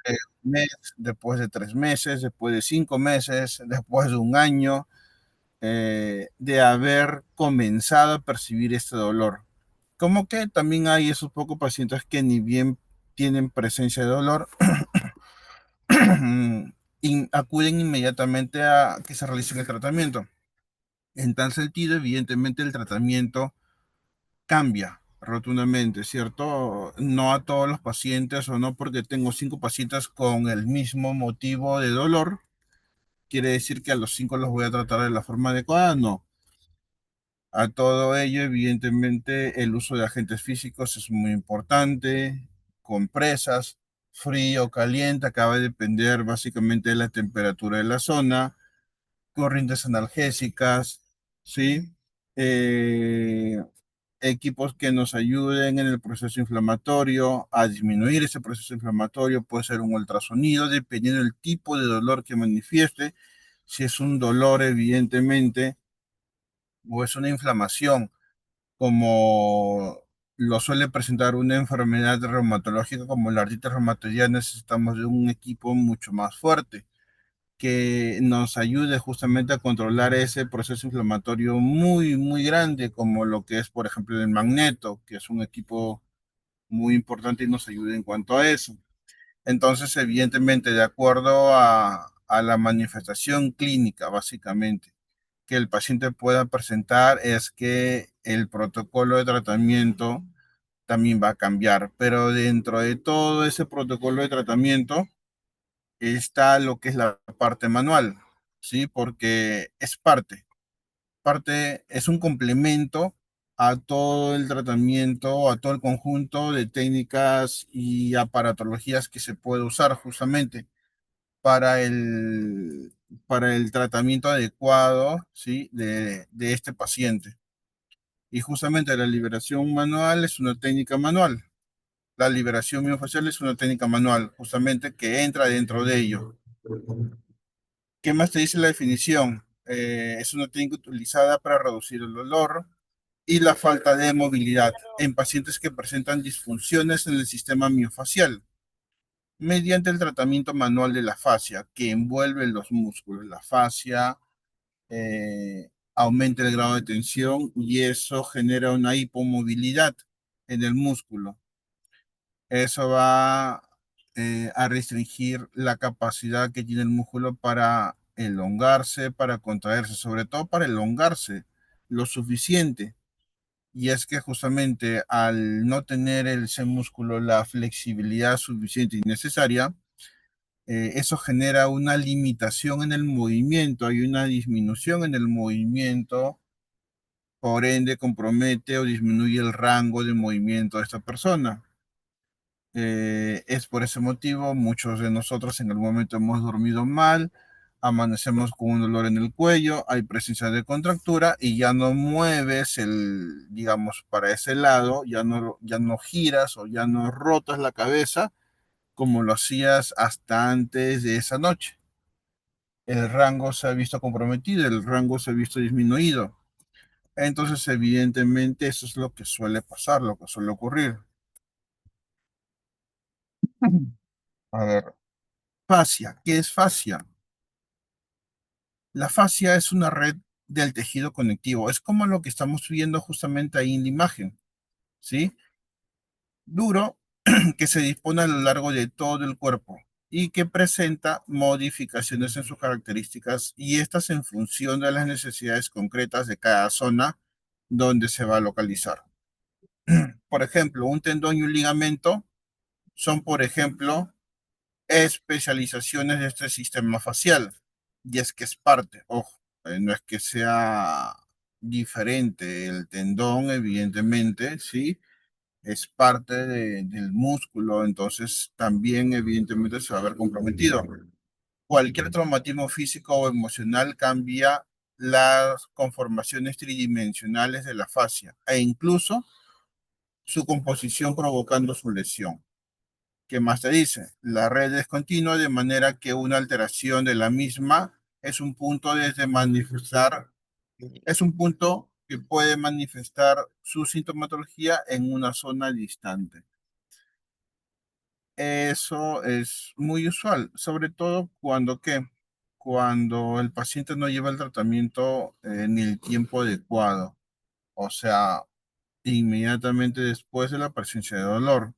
de un mes, después de 3 meses, después de 5 meses, después de un año, de haber comenzado a percibir este dolor. Como que también hay esos pocos pacientes que ni bien tienen presencia de dolor, acuden inmediatamente a que se realice el tratamiento. En tal sentido, evidentemente, el tratamiento cambia rotundamente, ¿cierto? No a todos los pacientes o no porque tengo 5 pacientes con el mismo motivo de dolor, quiere decir que a los 5 los voy a tratar de la forma adecuada, no. A todo ello, evidentemente, el uso de agentes físicos es muy importante, compresas, frío, caliente, acaba de depender básicamente de la temperatura de la zona, corrientes analgésicas, ¿sí? Eh, Equipos que nos ayuden en el proceso inflamatorio, a disminuir ese proceso inflamatorio, puede ser un ultrasonido, dependiendo del tipo de dolor que manifieste, si es un dolor evidentemente o es una inflamación, como lo suele presentar una enfermedad reumatológica como la artritis reumatoidea, necesitamos de un equipo mucho más fuerte que nos ayude justamente a controlar ese proceso inflamatorio muy, muy grande, como lo que es, por ejemplo, el magneto, que es un equipo muy importante y nos ayuda en cuanto a eso. Entonces, evidentemente, de acuerdo a la manifestación clínica, básicamente, que el paciente pueda presentar, es que el protocolo de tratamiento también va a cambiar. Pero dentro de todo ese protocolo de tratamiento está lo que es la parte manual, ¿sí? Porque es es un complemento a todo el tratamiento, a todo el conjunto de técnicas y aparatologías que se puede usar justamente para para el tratamiento adecuado, ¿sí? De este paciente. Y justamente la liberación manual es una técnica manual. La liberación miofascial es una técnica manual, justamente que entra dentro de ello. ¿Qué más te dice la definición? Es una técnica utilizada para reducir el dolor y la falta de movilidad en pacientes que presentan disfunciones en el sistema miofacial mediante el tratamiento manual de la fascia que envuelve los músculos. La fascia aumenta el grado de tensión y eso genera una hipomovilidad en el músculo. Eso va a restringir la capacidad que tiene el músculo para elongarse, para contraerse, sobre todo para elongarse lo suficiente. Y es que justamente al no tener ese músculo la flexibilidad suficiente y necesaria, eso genera una limitación en el movimiento, hay una disminución en el movimiento, por ende compromete o disminuye el rango de movimiento de esta persona. Es por ese motivo, muchos de nosotros en algún momento hemos dormido mal, amanecemos con un dolor en el cuello, hay presencia de contractura y ya no mueves digamos, para ese lado, ya no giras o ya no rotas la cabeza como lo hacías hasta antes de esa noche. El rango se ha visto comprometido, el rango se ha visto disminuido. Entonces, evidentemente, eso es lo que suele pasar, lo que suele ocurrir. A ver, fascia. ¿Qué es fascia? La fascia es una red del tejido conectivo. Es como lo que estamos viendo justamente ahí en la imagen, ¿sí? Duro, que se dispone a lo largo de todo el cuerpo y que presenta modificaciones en sus características y estas en función de las necesidades concretas de cada zona donde se va a localizar. Por ejemplo, un tendón y un ligamento son, por ejemplo, especializaciones de este sistema facial. Y es que es parte, ojo, no es que sea diferente el tendón, evidentemente, sí, es parte del músculo, entonces también evidentemente se va a ver comprometido. Cualquier traumatismo físico o emocional cambia las conformaciones tridimensionales de la fascia e incluso su composición provocando su lesión. ¿Qué más te dice? La red es continua de manera que una alteración de la misma es un punto desde manifestar, es un punto que puede manifestar su sintomatología en una zona distante. Eso es muy usual, sobre todo cuando el paciente no lleva el tratamiento en el tiempo adecuado, o sea, inmediatamente después de la presencia de dolor.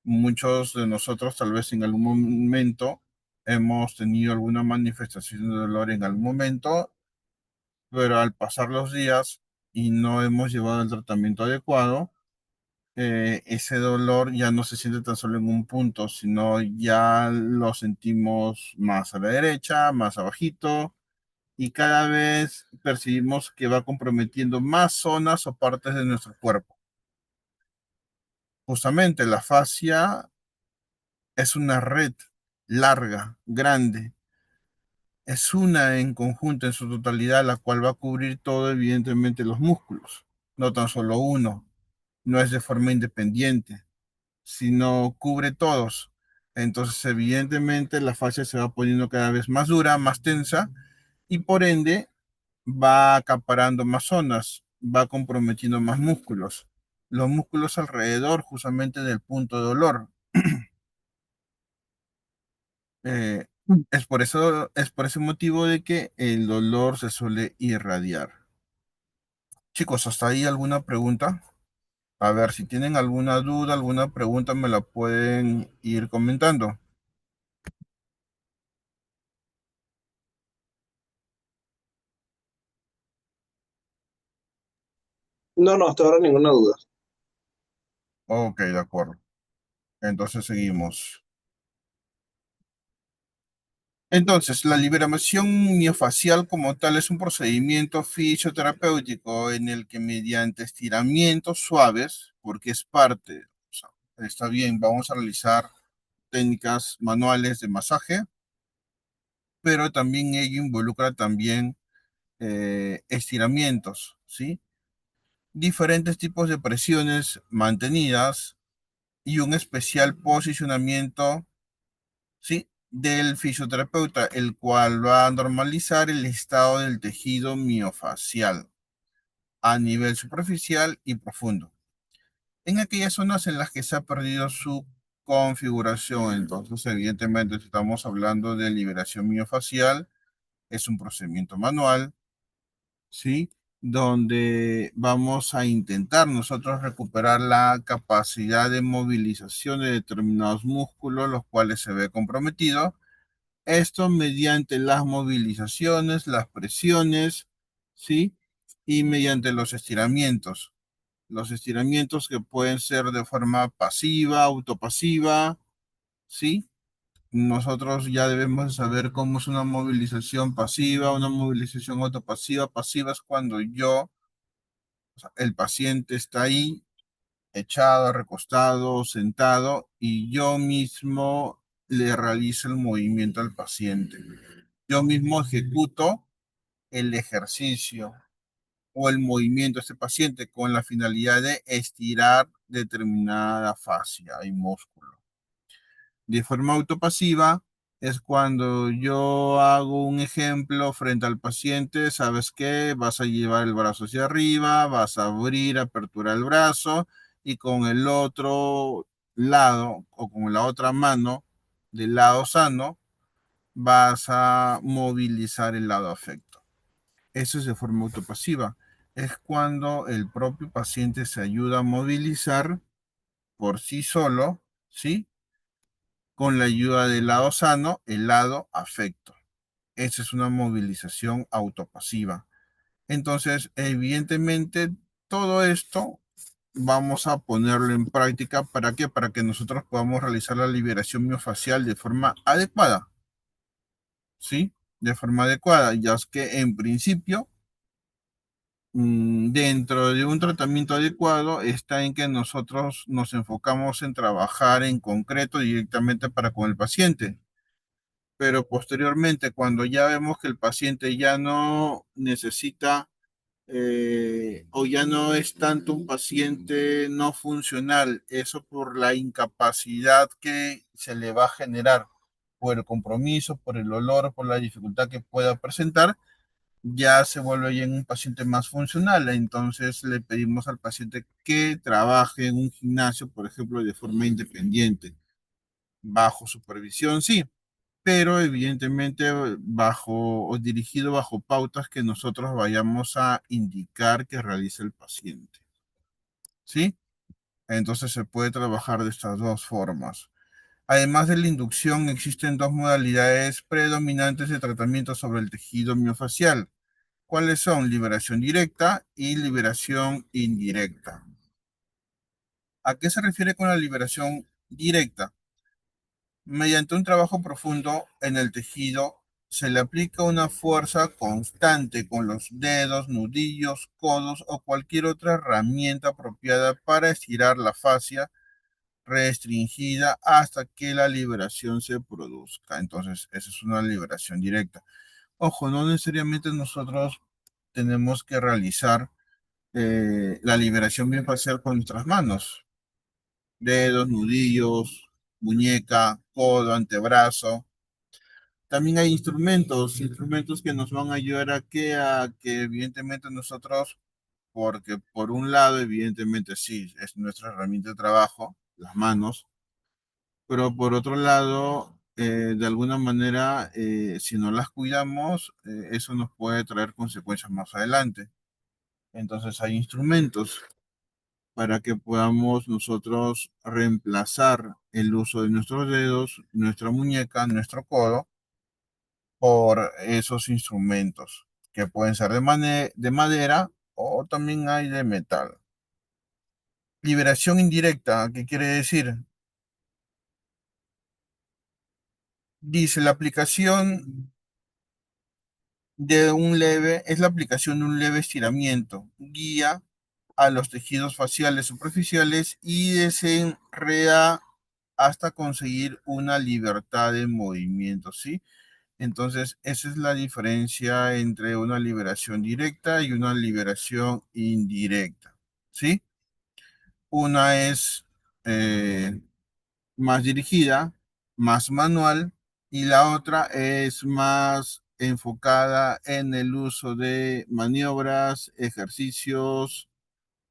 Muchos de nosotros tal vez en algún momento hemos tenido alguna manifestación de dolor en algún momento, pero al pasar los días y no hemos llevado el tratamiento adecuado, ese dolor ya no se siente tan solo en un punto, sino ya lo sentimos más a la derecha, más abajito, y cada vez percibimos que va comprometiendo más zonas o partes de nuestro cuerpo. Justamente la fascia es una red larga, grande, es una en conjunto, en su totalidad, la cual va a cubrir todo, evidentemente, los músculos, no tan solo uno, no es de forma independiente, sino cubre todos. Entonces, evidentemente, la fascia se va poniendo cada vez más dura, más tensa, y por ende va acaparando más zonas, va comprometiendo más músculos. Los músculos alrededor justamente del punto de dolor. Eh, es por ese motivo de que el dolor se suele irradiar. Chicos, ¿hasta ahí alguna pregunta? A ver, si tienen alguna duda, alguna pregunta, me la pueden ir comentando. No, no, hasta ahora ninguna duda. Ok, de acuerdo. Entonces seguimos. Entonces, la liberación miofacial como tal es un procedimiento fisioterapéutico en el que mediante estiramientos suaves, porque es parte, o sea, está bien, vamos a realizar técnicas manuales de masaje, pero también ello involucra también estiramientos, ¿sí? Diferentes tipos de presiones mantenidas y un especial posicionamiento, ¿sí? Del fisioterapeuta, el cual va a normalizar el estado del tejido miofacial a nivel superficial y profundo. En aquellas zonas en las que se ha perdido su configuración, entonces, evidentemente, si estamos hablando de liberación miofacial, es un procedimiento manual, ¿sí? Donde vamos a intentar nosotros recuperar la capacidad de movilización de determinados músculos, los cuales se ve comprometido. Esto mediante las movilizaciones, las presiones, ¿sí? Y mediante los estiramientos. Los estiramientos que pueden ser de forma pasiva, autopasiva, ¿sí? Nosotros ya debemos saber cómo es una movilización pasiva, una movilización autopasiva. Pasiva es cuando yo, o sea, el paciente está ahí, echado, recostado, sentado, y yo mismo le realizo el movimiento al paciente. Yo mismo ejecuto el ejercicio o el movimiento de este paciente con la finalidad de estirar determinada fascia y músculo. De forma autopasiva es cuando yo hago un ejemplo frente al paciente, ¿sabes qué? Vas a llevar el brazo hacia arriba, vas a abrir, apertura el brazo y con el otro lado o con la otra mano del lado sano vas a movilizar el lado afecto. Eso es de forma autopasiva. Es cuando el propio paciente se ayuda a movilizar por sí solo, ¿sí? Con la ayuda del lado sano, el lado afecto. Esa es una movilización autopasiva. Entonces, evidentemente, todo esto vamos a ponerlo en práctica. ¿Para qué? Para que nosotros podamos realizar la liberación miofacial de forma adecuada, ¿sí? De forma adecuada, ya es que en principio, dentro de un tratamiento adecuado está en que nosotros nos enfocamos en trabajar en concreto directamente para con el paciente, pero posteriormente, cuando ya vemos que el paciente ya no necesita o ya no es tanto un paciente no funcional, eso por la incapacidad que se le va a generar por el compromiso, por el olor, por la dificultad que pueda presentar, ya se vuelve ya en un paciente más funcional. Entonces le pedimos al paciente que trabaje en un gimnasio, por ejemplo, de forma independiente. Bajo supervisión, sí, pero evidentemente bajo o dirigido bajo pautas que nosotros vayamos a indicar que realice el paciente, ¿sí? Entonces se puede trabajar de estas dos formas. Además de la inducción, existen dos modalidades predominantes de tratamiento sobre el tejido miofacial. ¿Cuáles son? Liberación directa y liberación indirecta. ¿A qué se refiere con la liberación directa? Mediante un trabajo profundo en el tejido, se le aplica una fuerza constante con los dedos, nudillos, codos o cualquier otra herramienta apropiada para estirar la fascia restringida hasta que la liberación se produzca. Entonces, esa es una liberación directa. Ojo, no necesariamente nosotros tenemos que realizar la liberación bifacial con nuestras manos, dedos, nudillos, muñeca, codo, antebrazo. También hay instrumentos que nos van a ayudar a que evidentemente nosotros, porque por un lado, evidentemente sí, es nuestra herramienta de trabajo, las manos, pero por otro lado, de alguna manera, si no las cuidamos, eso nos puede traer consecuencias más adelante. Entonces hay instrumentos para que podamos nosotros reemplazar el uso de nuestros dedos, nuestra muñeca, nuestro codo, por esos instrumentos, que pueden ser de madera o también hay de metal. Liberación indirecta, ¿qué quiere decir? Dice, la aplicación es la aplicación de un leve estiramiento, guía a los tejidos faciales superficiales y desenreda hasta conseguir una libertad de movimiento, ¿sí? Entonces, esa es la diferencia entre una liberación directa y una liberación indirecta, ¿sí? Una es eh, más dirigida, más manual, y la otra es más enfocada en el uso de maniobras, ejercicios,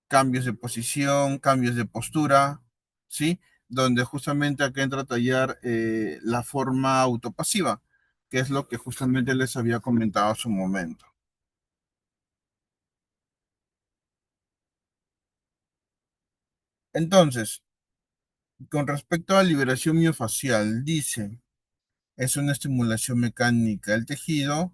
cambios de posición, cambios de postura, ¿sí? Donde justamente acá entra a tallar la forma autopasiva, que es lo que justamente les había comentado hace un momento. Entonces, con respecto a liberación miofacial, dice, es una estimulación mecánica del tejido.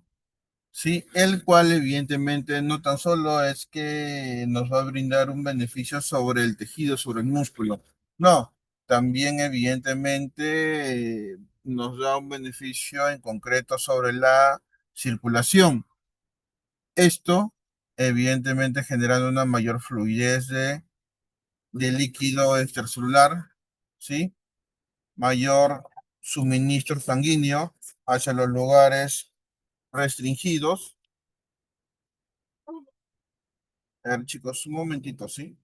Sí, el cual evidentemente no tan solo es que nos va a brindar un beneficio sobre el tejido, sobre el músculo, no, también evidentemente nos da un beneficio en concreto sobre la circulación. Esto evidentemente generando una mayor fluidez de líquido extracelular, ¿sí? Mayor suministro sanguíneo hacia los lugares restringidos. A ver, chicos, un momentito, ¿sí?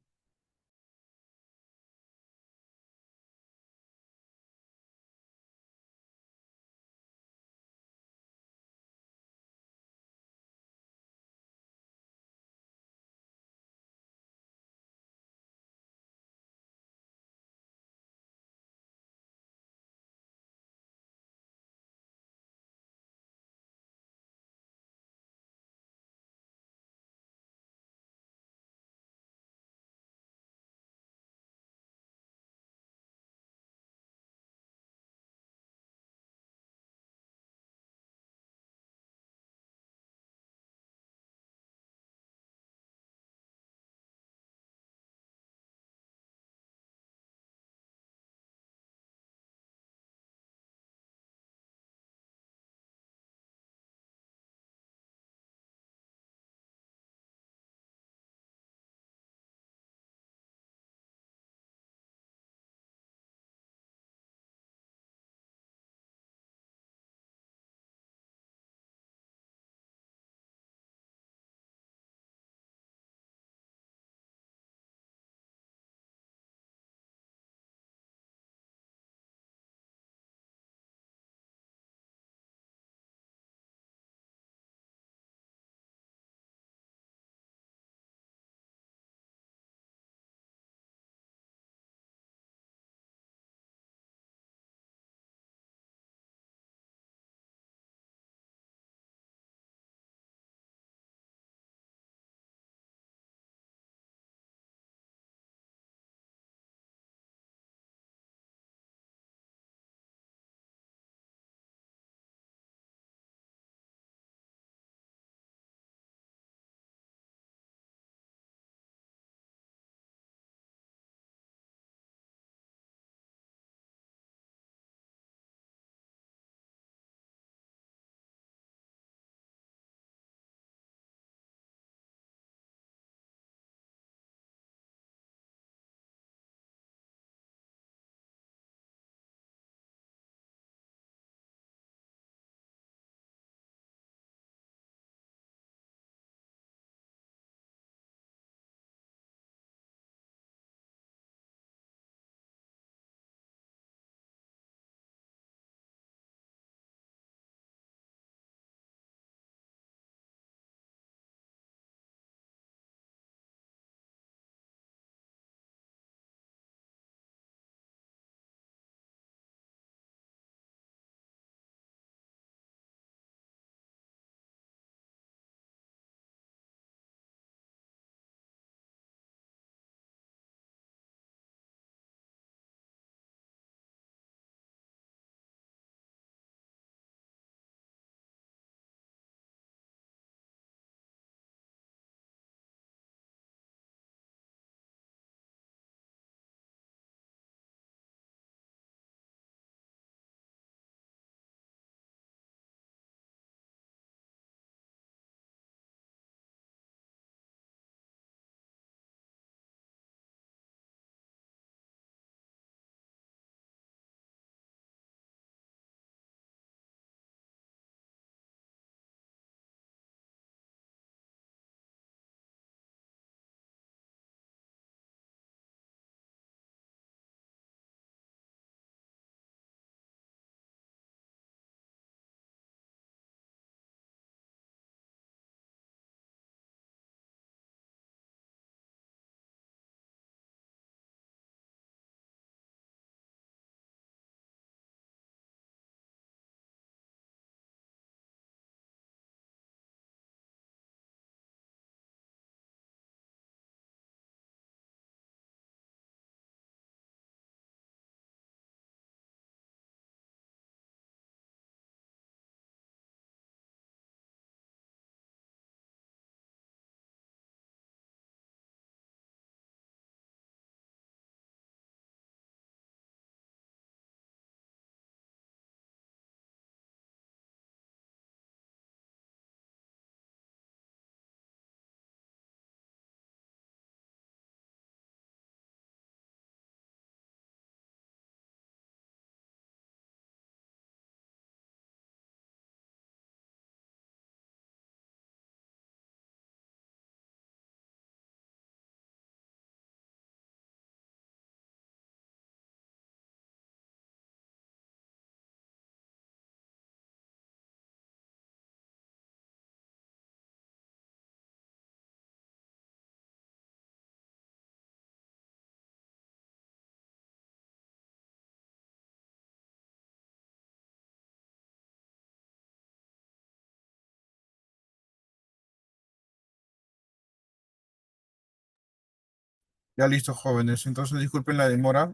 Ya listo, jóvenes. Entonces, disculpen la demora.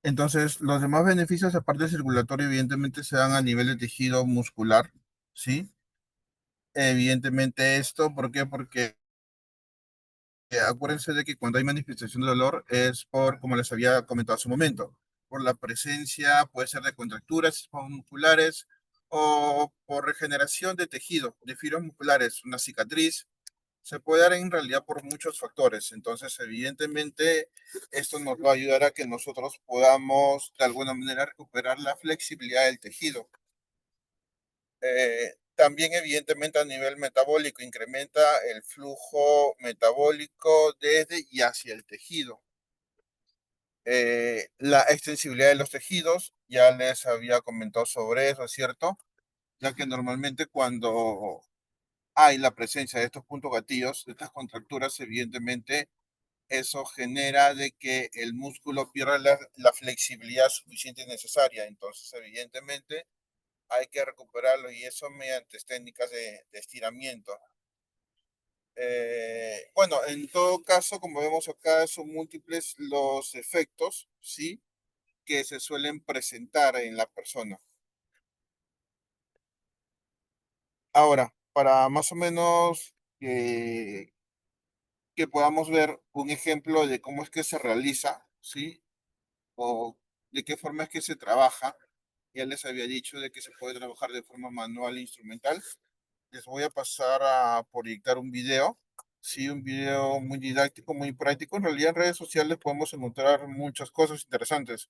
Entonces, los demás beneficios, aparte del circulatorio, evidentemente se dan a nivel de tejido muscular, ¿sí? Evidentemente esto, ¿por qué? Porque acuérdense de que cuando hay manifestación de dolor es por, como les había comentado hace un momento, por la presencia, puede ser de contracturas musculares o por regeneración de tejido, de fibras musculares, una cicatriz. Se puede dar en realidad por muchos factores. Entonces, evidentemente, esto nos va a ayudar a que nosotros podamos de alguna manera recuperar la flexibilidad del tejido. También, evidentemente, a nivel metabólico, incrementa el flujo metabólico desde y hacia el tejido. La extensibilidad de los tejidos, ya les había comentado sobre eso, ¿cierto? Ya que normalmente cuando hay la presencia de estos puntos gatillos, de estas contracturas, evidentemente, eso genera de que el músculo pierda la flexibilidad suficiente y necesaria. Entonces, evidentemente, hay que recuperarlo y eso mediante técnicas de estiramiento. Bueno, en todo caso, como vemos acá, son múltiples los efectos, ¿sí? Que se suelen presentar en la persona. Ahora, para más o menos que podamos ver un ejemplo de cómo es que se realiza, ¿sí? O de qué forma es que se trabaja. Ya les había dicho de que se puede trabajar de forma manual e instrumental. Les voy a pasar a proyectar un video. Sí, un video muy didáctico, muy práctico. En realidad en redes sociales podemos encontrar muchas cosas interesantes.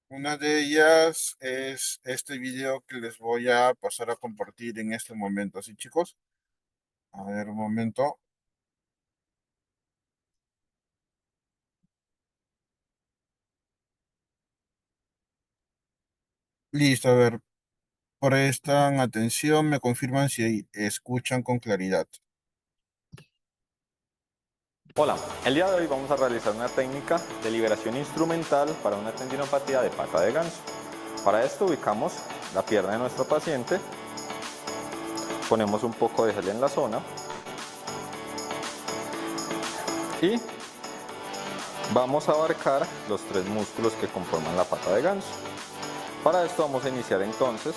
Una de ellas es este video que les voy a pasar a compartir en este momento. ¿Sí, chicos? A ver, un momento. Listo, a ver. Prestan atención, me confirman si escuchan con claridad. Hola, el día de hoy vamos a realizar una técnica de liberación instrumental para una tendinopatía de pata de ganso. Para esto ubicamos la pierna de nuestro paciente, ponemos un poco de gel en la zona y vamos a abarcar los tres músculos que conforman la pata de ganso. Para esto vamos a iniciar entonces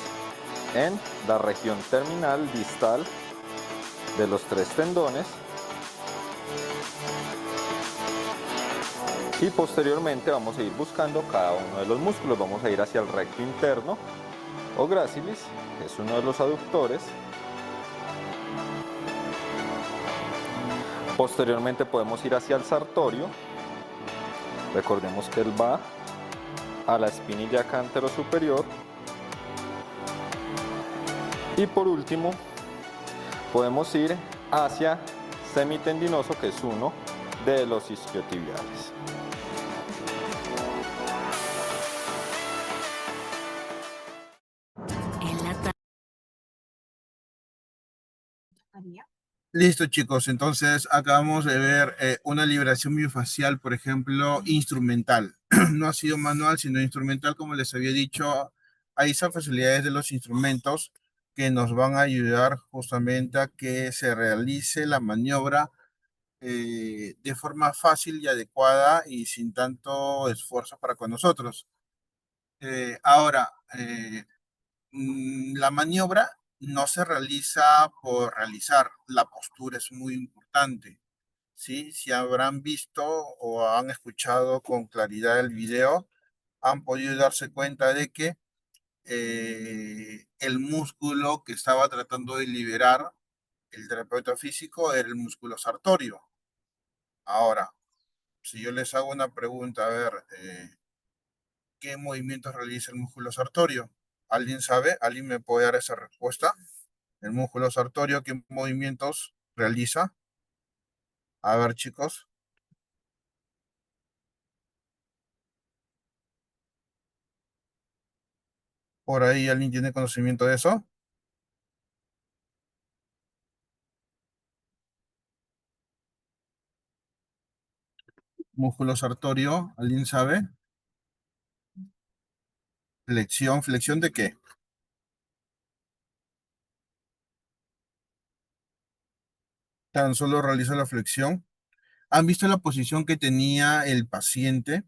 en la región terminal distal de los tres tendones y posteriormente vamos a ir buscando cada uno de los músculos. Vamos a ir hacia el recto interno o gracilis, que es uno de los aductores. Posteriormente podemos ir hacia el sartorio. Recordemos que él va a la espinilla cántero superior. Y por último podemos ir hacia semitendinoso, que es uno de los isquiotibiales. Listo, chicos. Entonces, acabamos de ver una liberación miofascial, por ejemplo, instrumental. No ha sido manual, sino instrumental, como les había dicho. Hay esas facilidades de los instrumentos que nos van a ayudar justamente a que se realice la maniobra de forma fácil y adecuada y sin tanto esfuerzo para con nosotros. Ahora, la maniobra no se realiza por realizar, la postura es muy importante, ¿sí? Si habrán visto o han escuchado con claridad el video, han podido darse cuenta de que el músculo que estaba tratando de liberar el terapeuta físico era el músculo sartorio. Ahora, si yo les hago una pregunta, a ver, ¿qué movimientos realiza el músculo sartorio? ¿Alguien sabe? ¿Alguien me puede dar esa respuesta? El músculo sartorio, ¿qué movimientos realiza? A ver, chicos, ¿por ahí alguien tiene conocimiento de eso? Músculo sartorio, ¿alguien sabe? Flexión, ¿flexión de qué? Tan solo realiza la flexión. ¿Han visto la posición que tenía el paciente?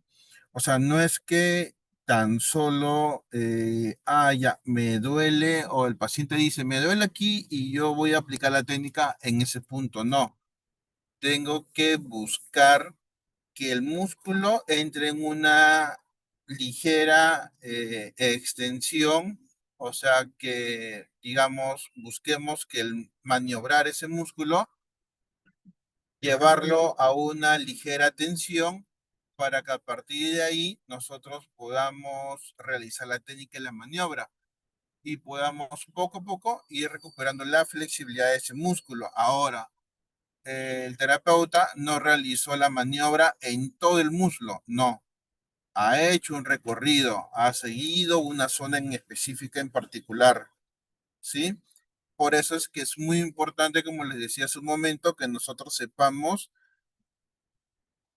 O sea, no es que tan solo, ya, me duele, o el paciente dice, me duele aquí y yo voy a aplicar la técnica en ese punto. No, tengo que buscar que el músculo entre en una ligera extensión, o sea, que, digamos, busquemos que el maniobrar ese músculo, llevarlo a una ligera tensión para que a partir de ahí nosotros podamos realizar la técnica y la maniobra y podamos poco a poco ir recuperando la flexibilidad de ese músculo. Ahora, el terapeuta no realizó la maniobra en todo el muslo, no. Ha hecho un recorrido, ha seguido una zona en específica en particular, ¿sí? Por eso es que es muy importante, como les decía hace un momento, que nosotros sepamos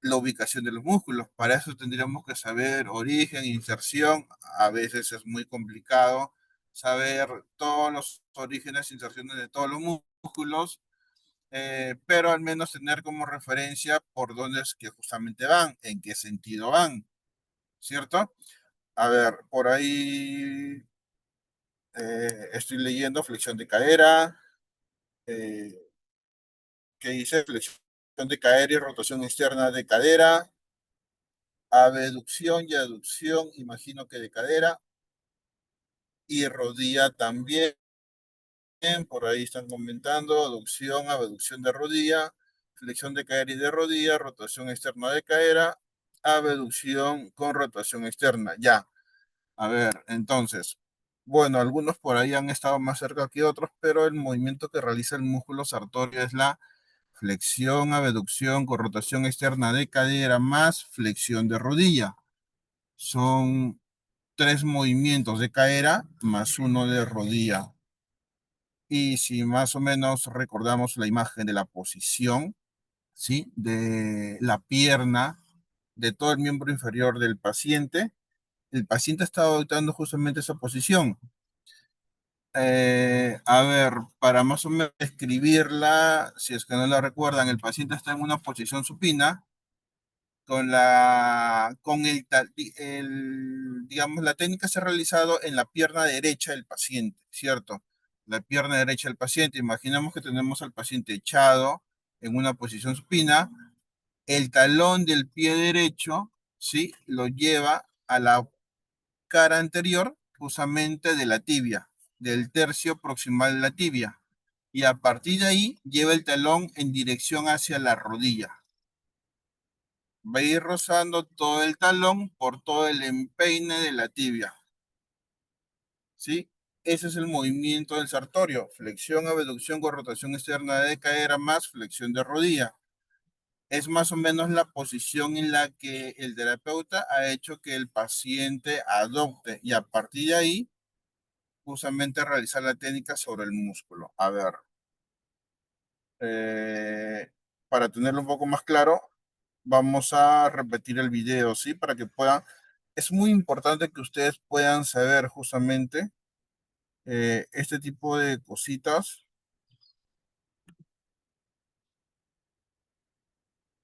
la ubicación de los músculos. Para eso tendríamos que saber origen, inserción. A veces es muy complicado saber todos los orígenes e inserciones de todos los músculos, pero al menos tener como referencia por dónde es que justamente van, en qué sentido van, ¿cierto? A ver, por ahí estoy leyendo flexión de cadera, eh, que dice flexión de cadera y rotación externa de cadera, abducción y aducción, imagino que de cadera, y rodilla también, por ahí están comentando, aducción, abducción de rodilla, flexión de cadera y de rodilla, rotación externa de cadera, abducción con rotación externa. Ya, a ver, entonces, bueno, algunos por ahí han estado más cerca que otros, pero el movimiento que realiza el músculo sartorio es la flexión, abducción con rotación externa de cadera más flexión de rodilla. Son 3 movimientos de cadera más uno de rodilla. Y si más o menos recordamos la imagen de la posición, ¿sí? De la pierna, de todo el miembro inferior del paciente, el paciente está adoptando justamente esa posición. A ver, para más o menos escribirla, si es que no la recuerdan, el paciente está en una posición supina, digamos, la técnica se ha realizado en la pierna derecha del paciente, ¿cierto? La pierna derecha del paciente, imaginamos que tenemos al paciente echado en una posición supina, el talón del pie derecho, ¿sí? Lo lleva a la cara anterior, justamente de la tibia, del tercio proximal de la tibia, y a partir de ahí lleva el talón en dirección hacia la rodilla. Va a ir rozando todo el talón por todo el empeine de la tibia, ¿sí? Ese es el movimiento del sartorio, flexión, abducción con rotación externa de cadera más flexión de rodilla. Es más o menos la posición en la que el terapeuta ha hecho que el paciente adopte y a partir de ahí justamente realizar la técnica sobre el músculo. A ver, eh, para tenerlo un poco más claro, vamos a repetir el video, ¿sí? Para que puedan, es muy importante que ustedes puedan saber justamente este tipo de cositas,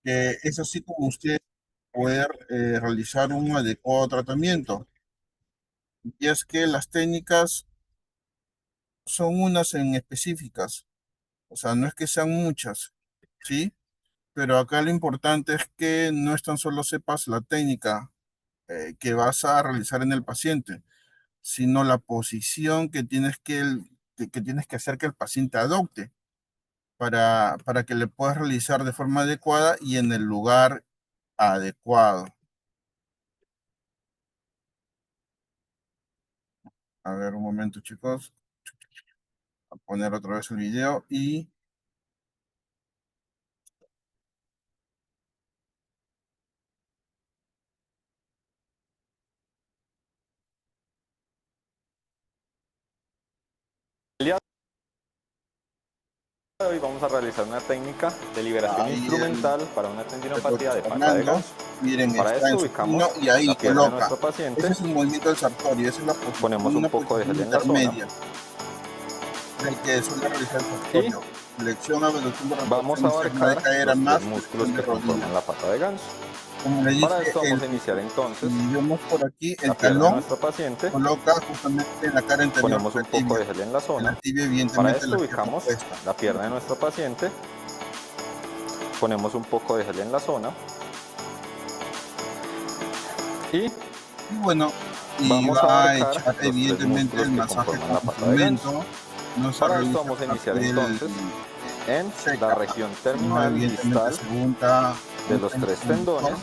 que es así como ustedes poder realizar un adecuado tratamiento. Y es que las técnicas son unas en específicas, o sea, no es que sean muchas, ¿sí? Pero acá lo importante es que no es tan solo sepas la técnica que vas a realizar en el paciente, sino la posición que tienes que tienes que hacer que el paciente adopte para que le puedas realizar de forma adecuada y en el lugar adecuado. A ver, un momento, chicos. A poner otra vez el video y El día de hoy vamos a realizar una técnica de liberación ahí instrumental para una el doctor tendinopatía de pata de Fernando, ganso. miren, Para está esto en ubicamos supino y ahí la pierna de coloca. nuestro paciente, Ese es el movimiento del sartorio, esa es la posición, ponemos un una poco de posición gel en la zona intermedia del que suele realizar el y sartorio. flexión, abducción de Vamos a rotación y segunda de abarcar cadera los tres más músculos flexión de que rodilla. conforman la pata de ganso. Como le Para dije, esto vamos a iniciar entonces si vemos por aquí, la el pierna de talón nuestra paciente, coloca justamente en la cara anterior ponemos de un la poco tibia. de gel en la En la zona. tibia, Para evidentemente, esto la pierna ubicamos opuesta. la pierna de nuestra paciente, ponemos un poco de gel en la zona y Y bueno, y vamos a va a abarcar echar los tres evidentemente músculos el que masaje conforman con la pata de ganso. instrumento. No se Para esto realiza vamos a la iniciar piel entonces en la seca, región sino terminal evidentemente distal se de unta los el tres conductor. tendones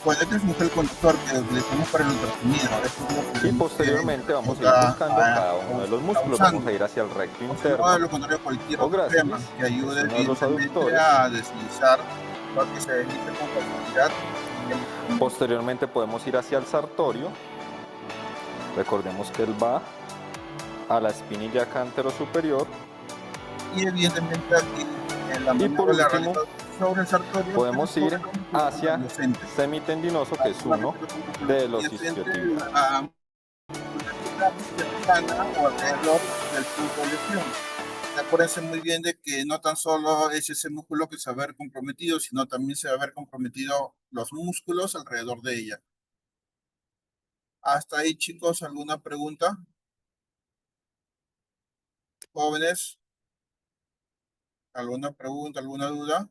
Pues este es un gel conductor que utilizamos para el ultrasonido. Esto es lo que y vemos que el posteriormente vamos a ir terapeuta buscando cada uno de los está músculos. Vamos usando. a ir hacia el recto O si no, de interno lo contrario, cualquier o otra crema grácilis, que que es ayude uno de los evidentemente aductores. a deslizar para que se deslice con facilidad el instrumento. Posteriormente podemos ir hacia el sartorio. Recordemos que él va a la espinilla cántero superior. Y evidentemente aquí en la Y por maniobra la último, realiza sobre el sartorio, pero podemos ir sobre los músculos hacia adyacentes. semitendinoso, que es uno Básicamente los músculos de los adyacentes isquiotibiales. a musculatura cercana o alrededor del punto de lesión. Acuérdense muy bien de que no tan solo es ese músculo que se va a ver comprometido, sino también se va a ver comprometido los músculos alrededor de ella. Hasta ahí, chicos, ¿alguna pregunta? Jóvenes, ¿alguna pregunta, alguna duda?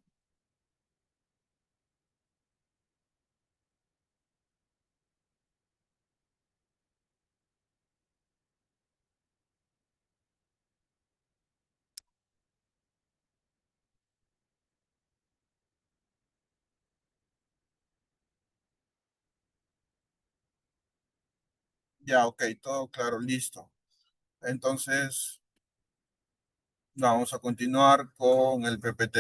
Ya, ok, todo claro, listo. Entonces, vamos a continuar con el PPT.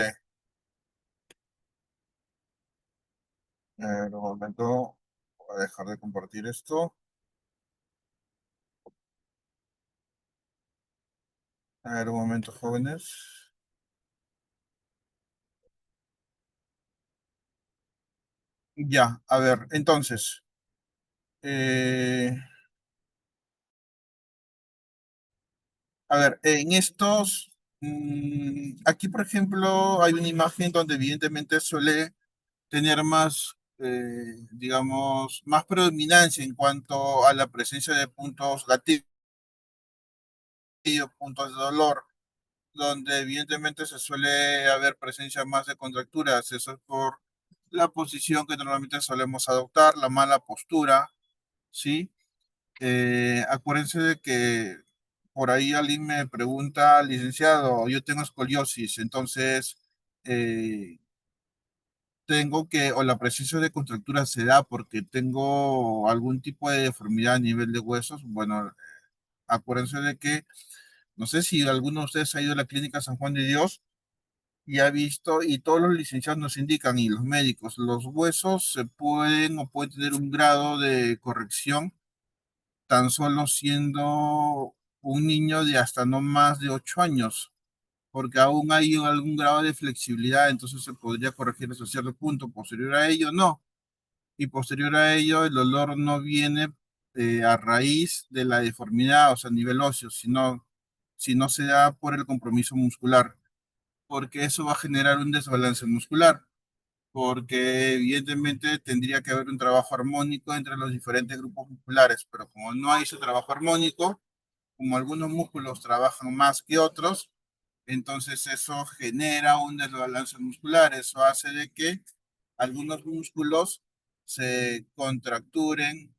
A ver, un momento, voy a dejar de compartir esto. A ver, un momento, jóvenes. Ya, a ver, entonces, eh, a ver, en estos, aquí por ejemplo, hay una imagen donde evidentemente suele tener más, digamos, más predominancia en cuanto a la presencia de puntos gatillos, puntos de dolor, donde evidentemente se suele haber presencia más de contracturas. Eso es por la posición que normalmente solemos adoptar, la mala postura, ¿sí? Acuérdense de que por ahí alguien me pregunta, licenciado, yo tengo escoliosis, entonces tengo que, o la presencia de contractura se da porque tengo algún tipo de deformidad a nivel de huesos. Bueno, acuérdense de que, no sé si alguno de ustedes ha ido a la clínica San Juan de Dios y ha visto, y todos los licenciados nos indican, y los médicos, los huesos se pueden o pueden tener un grado de corrección tan solo siendo un niño de hasta no más de 8 años, porque aún hay algún grado de flexibilidad, entonces se podría corregir hasta cierto punto. Posterior a ello, no. Y posterior a ello, el dolor no viene a raíz de la deformidad, o sea, a nivel óseo, sino se da por el compromiso muscular, porque eso va a generar un desbalance muscular, porque evidentemente tendría que haber un trabajo armónico entre los diferentes grupos musculares, pero como no hay ese trabajo armónico, como algunos músculos trabajan más que otros, entonces eso genera un desbalance muscular. Eso hace de que algunos músculos se contracturen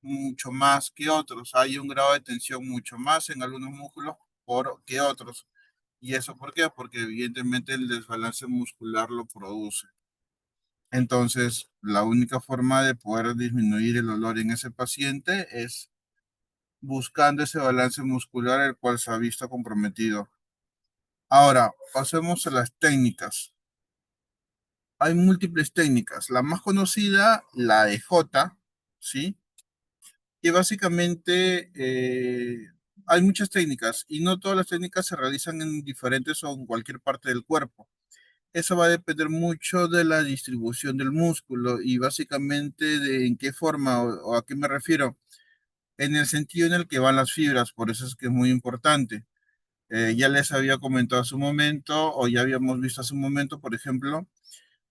mucho más que otros. Hay un grado de tensión mucho más en algunos músculos que otros. ¿Y eso por qué? Porque evidentemente el desbalance muscular lo produce. Entonces, la única forma de poder disminuir el dolor en ese paciente es buscando ese balance muscular el cual se ha visto comprometido. Ahora, pasemos a las técnicas. Hay múltiples técnicas. La más conocida, la EJ, ¿sí? Y básicamente hay muchas técnicas y no todas las técnicas se realizan en diferentes o en cualquier parte del cuerpo. Eso va a depender mucho de la distribución del músculo y básicamente de en qué forma o a qué me refiero. En el sentido en el que van las fibras, por eso es que es muy importante. Ya les había comentado hace un momento, o ya habíamos visto hace un momento, por ejemplo,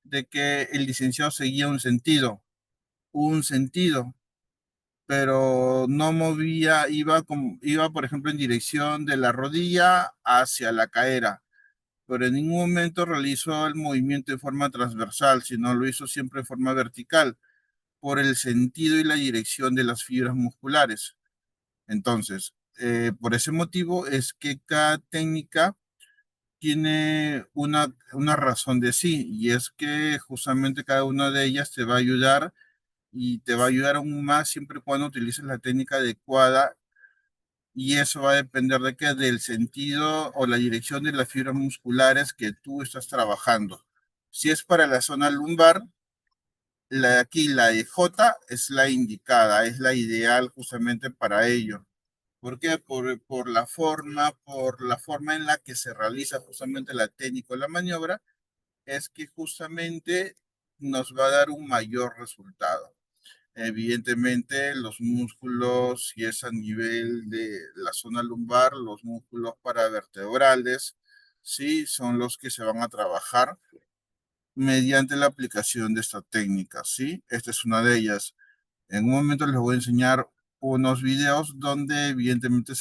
de que el licenciado seguía un sentido, pero no movía, iba, por ejemplo, en dirección de la rodilla hacia la cadera, pero en ningún momento realizó el movimiento de forma transversal, sino lo hizo siempre de forma vertical, por el sentido y la dirección de las fibras musculares. Entonces, por ese motivo es que cada técnica tiene una razón de sí, y es que justamente cada una de ellas te va a ayudar y te va a ayudar aún más siempre y cuando utilices la técnica adecuada, y eso va a depender de qué, del sentido o la dirección de las fibras musculares que tú estás trabajando. Si es para la zona lumbar, la de aquí, la de J, es la indicada, es la ideal justamente para ello. ¿Por qué? Por la forma en la que se realiza justamente la técnica o la maniobra, es que justamente nos va a dar un mayor resultado. Evidentemente, los músculos, si es a nivel de la zona lumbar, los músculos paravertebrales, sí, son los que se van a trabajar mediante la aplicación de esta técnica, ¿sí? Esta es una de ellas. En un momento les voy a enseñar unos videos donde evidentemente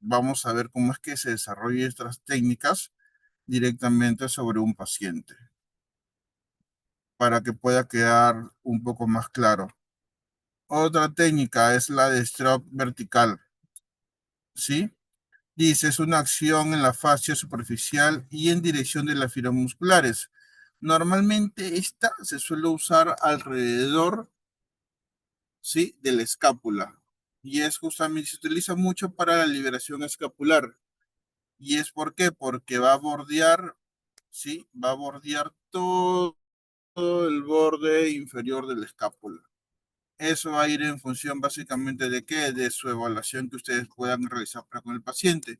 vamos a ver cómo es que se desarrollan estas técnicas directamente sobre un paciente, para que pueda quedar un poco más claro. Otra técnica es la de stroke vertical, ¿sí? Dice, es una acción en la fascia superficial y en dirección de las fibras musculares. Normalmente esta se suele usar alrededor, ¿sí?, de la escápula. Y es justamente, se utiliza mucho para la liberación escapular. ¿Y es por qué? Porque va a bordear, ¿sí? Va a bordear todo el borde inferior de la escápula. Eso va a ir en función básicamente de qué, de su evaluación que ustedes puedan realizar para con el paciente.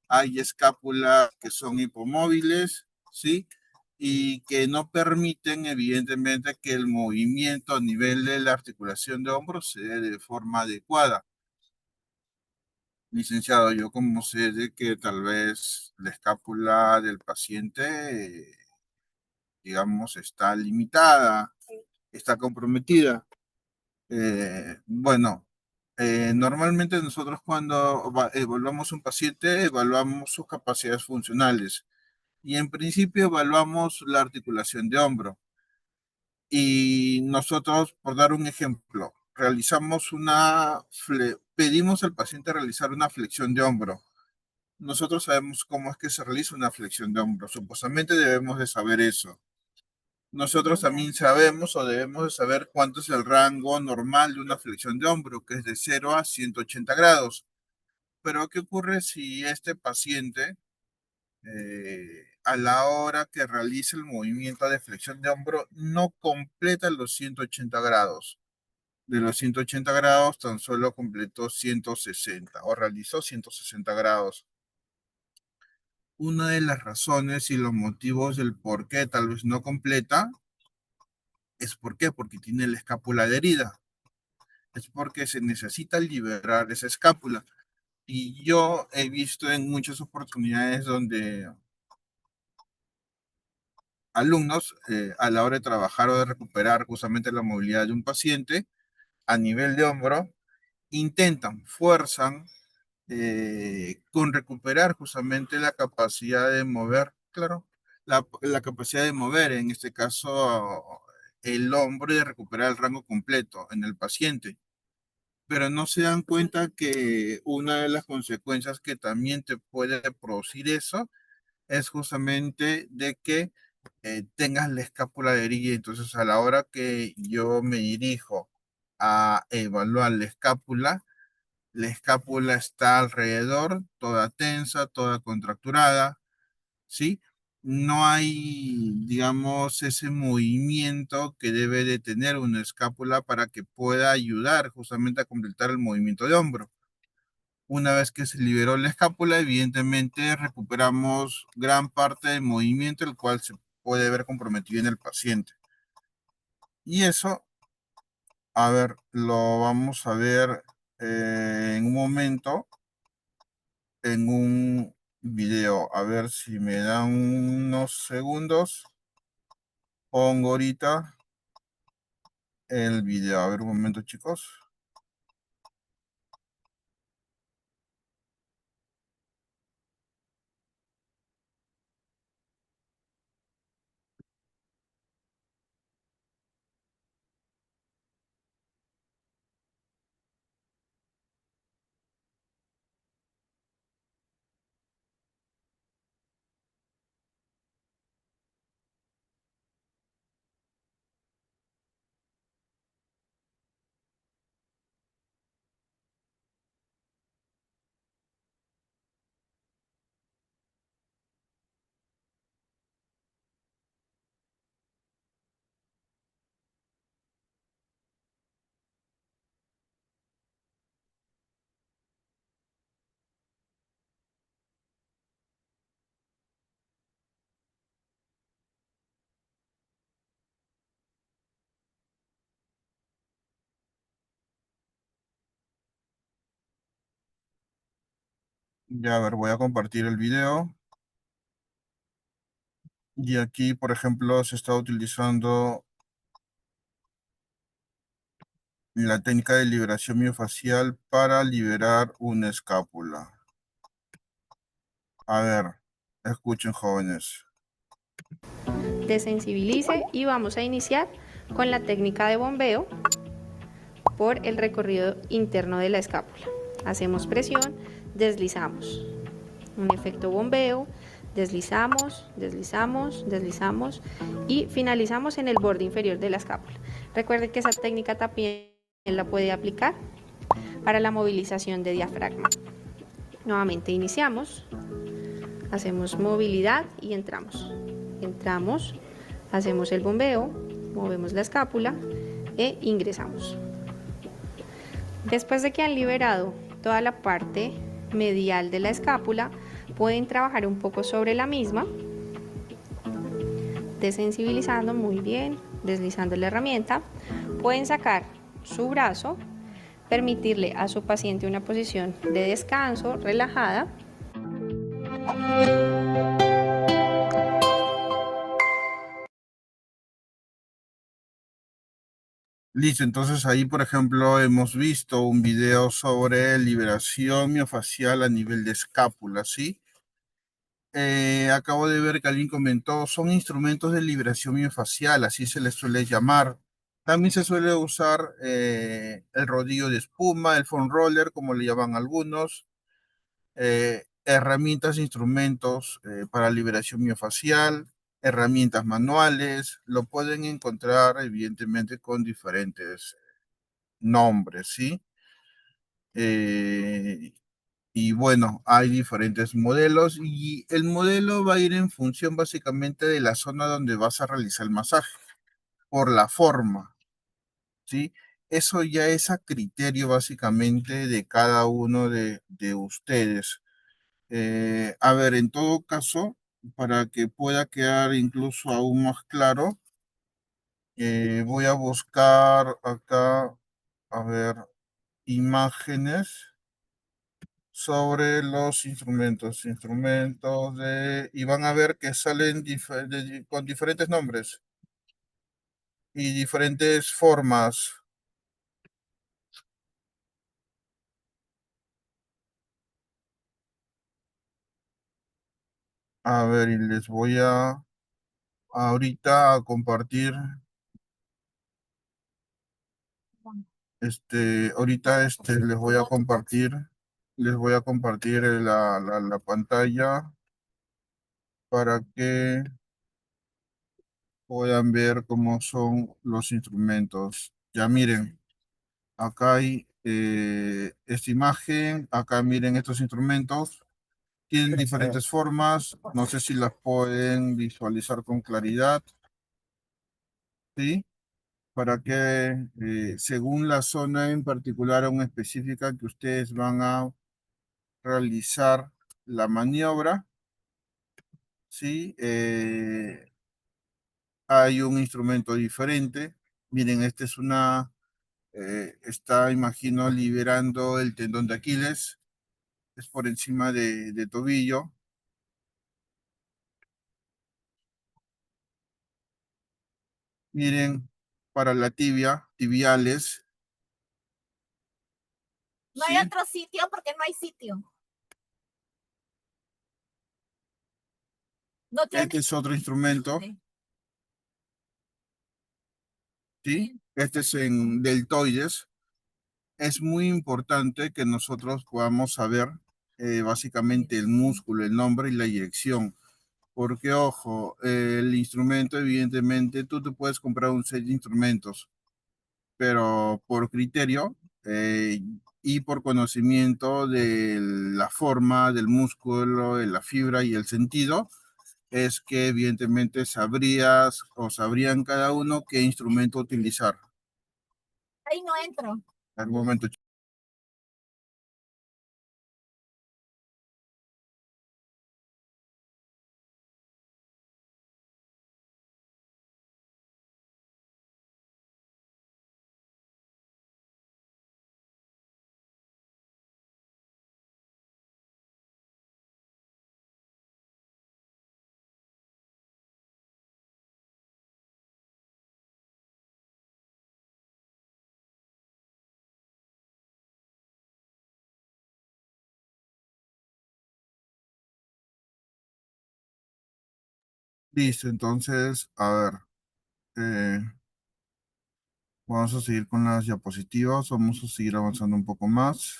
Hay escápulas que son hipomóviles, ¿sí? Y que no permiten, evidentemente, que el movimiento a nivel de la articulación de hombros se dé de forma adecuada. Licenciado, yo como sé de que tal vez la escápula del paciente, digamos, está limitada, está comprometida. Bueno, normalmente nosotros cuando evaluamos un paciente, evaluamos sus capacidades funcionales. Y en principio evaluamos la articulación de hombro. Y nosotros, por dar un ejemplo, pedimos al paciente realizar una flexión de hombro. Nosotros sabemos cómo es que se realiza una flexión de hombro. Supuestamente debemos de saber eso. Nosotros también sabemos o debemos de saber cuánto es el rango normal de una flexión de hombro, que es de 0 a 180 grados. Pero, ¿qué ocurre si este paciente, a la hora que realiza el movimiento de flexión de hombro, no completa los 180 grados? De los 180 grados, tan solo completó 160 o realizó 160 grados. Una de las razones y los motivos del por qué tal vez no completa es porque tiene la escápula adherida. Es porque se necesita liberar esa escápula. Y yo he visto en muchas oportunidades donde alumnos, a la hora de trabajar o de recuperar justamente la movilidad de un paciente a nivel de hombro, intentan, fuerzan con recuperar justamente la capacidad de mover, claro, la capacidad de mover, en este caso, el hombro, y de recuperar el rango completo en el paciente. Pero no se dan cuenta que una de las consecuencias que también te puede producir eso es justamente de que tengas la escápula adherida. Entonces, a la hora que yo me dirijo a evaluar la escápula está alrededor, toda tensa, toda contracturada, ¿sí? No hay, digamos, ese movimiento que debe de tener una escápula para que pueda ayudar justamente a completar el movimiento de hombro. Una vez que se liberó la escápula, evidentemente recuperamos gran parte del movimiento, el cual se puede ver comprometido en el paciente. Y eso, a ver, lo vamos a ver en un momento. en un video. A ver si me dan unos segundos. Pongo ahorita el video. A ver un momento, chicos. Ya, a ver, voy a compartir el video. Y aquí, por ejemplo, se está utilizando la técnica de liberación miofacial para liberar una escápula. A ver, escuchen, jóvenes. Desensibilice y vamos a iniciar con la técnica de bombeo por el recorrido interno de la escápula. Hacemos presión, deslizamos. Un efecto bombeo, deslizamos, deslizamos, deslizamos y finalizamos en el borde inferior de la escápula. Recuerden que esa técnica también la puede aplicar para la movilización de diafragma. Nuevamente iniciamos, hacemos movilidad y entramos. Entramos, hacemos el bombeo, movemos la escápula e ingresamos. Después de que han liberado toda la parte medial de la escápula, pueden trabajar un poco sobre la misma, desensibilizando muy bien, deslizando la herramienta. Pueden sacar su brazo, permitirle a su paciente una posición de descanso, relajada. Listo, entonces ahí, por ejemplo, hemos visto un video sobre liberación miofacial a nivel de escápula, ¿sí? Acabo de ver que alguien comentó, son instrumentos de liberación miofacial, así se les suele llamar. También se suele usar el rodillo de espuma, el foam roller, como le llaman algunos, herramientas, instrumentos para liberación miofacial, herramientas manuales, lo pueden encontrar evidentemente con diferentes nombres, ¿sí? Eh, y bueno, hay diferentes modelos y el modelo va a ir en función básicamente de la zona donde vas a realizar el masaje, por la forma, ¿sí? Eso ya es a criterio básicamente de cada uno de ustedes. A ver, en todo caso, para que pueda quedar incluso aún más claro, voy a buscar acá, a ver, imágenes sobre los instrumentos, y van a ver que salen con diferentes nombres y diferentes formas. A ver, y les voy a ahorita a compartir, les voy a compartir la pantalla para que puedan ver cómo son los instrumentos. Ya miren. Acá hay esta imagen, acá miren estos instrumentos, tienen diferentes formas, no sé si las pueden visualizar con claridad, ¿sí? Para que según la zona en particular o en específica que ustedes van a realizar la maniobra, ¿sí? Hay un instrumento diferente. Miren, esta es está, imagino, liberando el tendón de Aquiles. es por encima de tobillo. Miren, para la tibia, tibiales. No hay otro sitio porque no hay sitio. No tiene. Este es otro instrumento, ¿sí? Este es en deltoides. Es muy importante que nosotros podamos saber básicamente el músculo, el nombre y la dirección. Porque, ojo, el instrumento, evidentemente, tú te puedes comprar un set de instrumentos, pero por criterio eh, y por conocimiento de la forma del músculo, de la fibra y el sentido, es que evidentemente sabrías o sabrían cada uno qué instrumento utilizar. Ahí no entro. Al momento. Listo, entonces, a ver, eh, vamos a seguir con las diapositivas, vamos a seguir avanzando un poco más.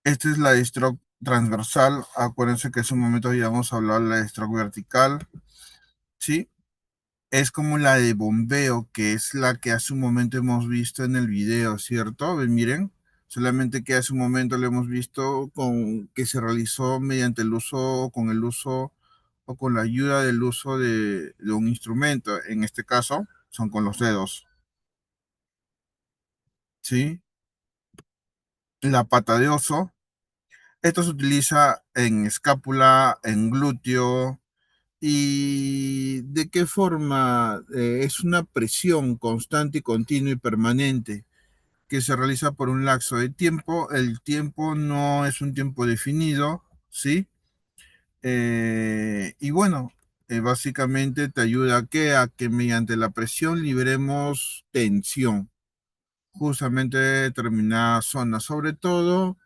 Esta es la de stroke transversal, acuérdense que hace un momento habíamos hablado de la de stroke vertical, ¿sí? Es como la de bombeo, que es la que hace un momento hemos visto en el video, ¿cierto? Ven, miren, solamente que hace un momento lo hemos visto con que se realizó mediante el uso, con el uso o con la ayuda del uso de un instrumento. En este caso, son con los dedos, ¿sí? La pata de oso. Esto se utiliza en escápula, en glúteo. ¿Y de qué forma? Es una presión constante y continua y permanente que se realiza por un lapso de tiempo. El tiempo no es un tiempo definido, ¿sí? Y bueno, básicamente te ayuda a que mediante la presión liberemos tensión justamente de determinada zona, sobre todo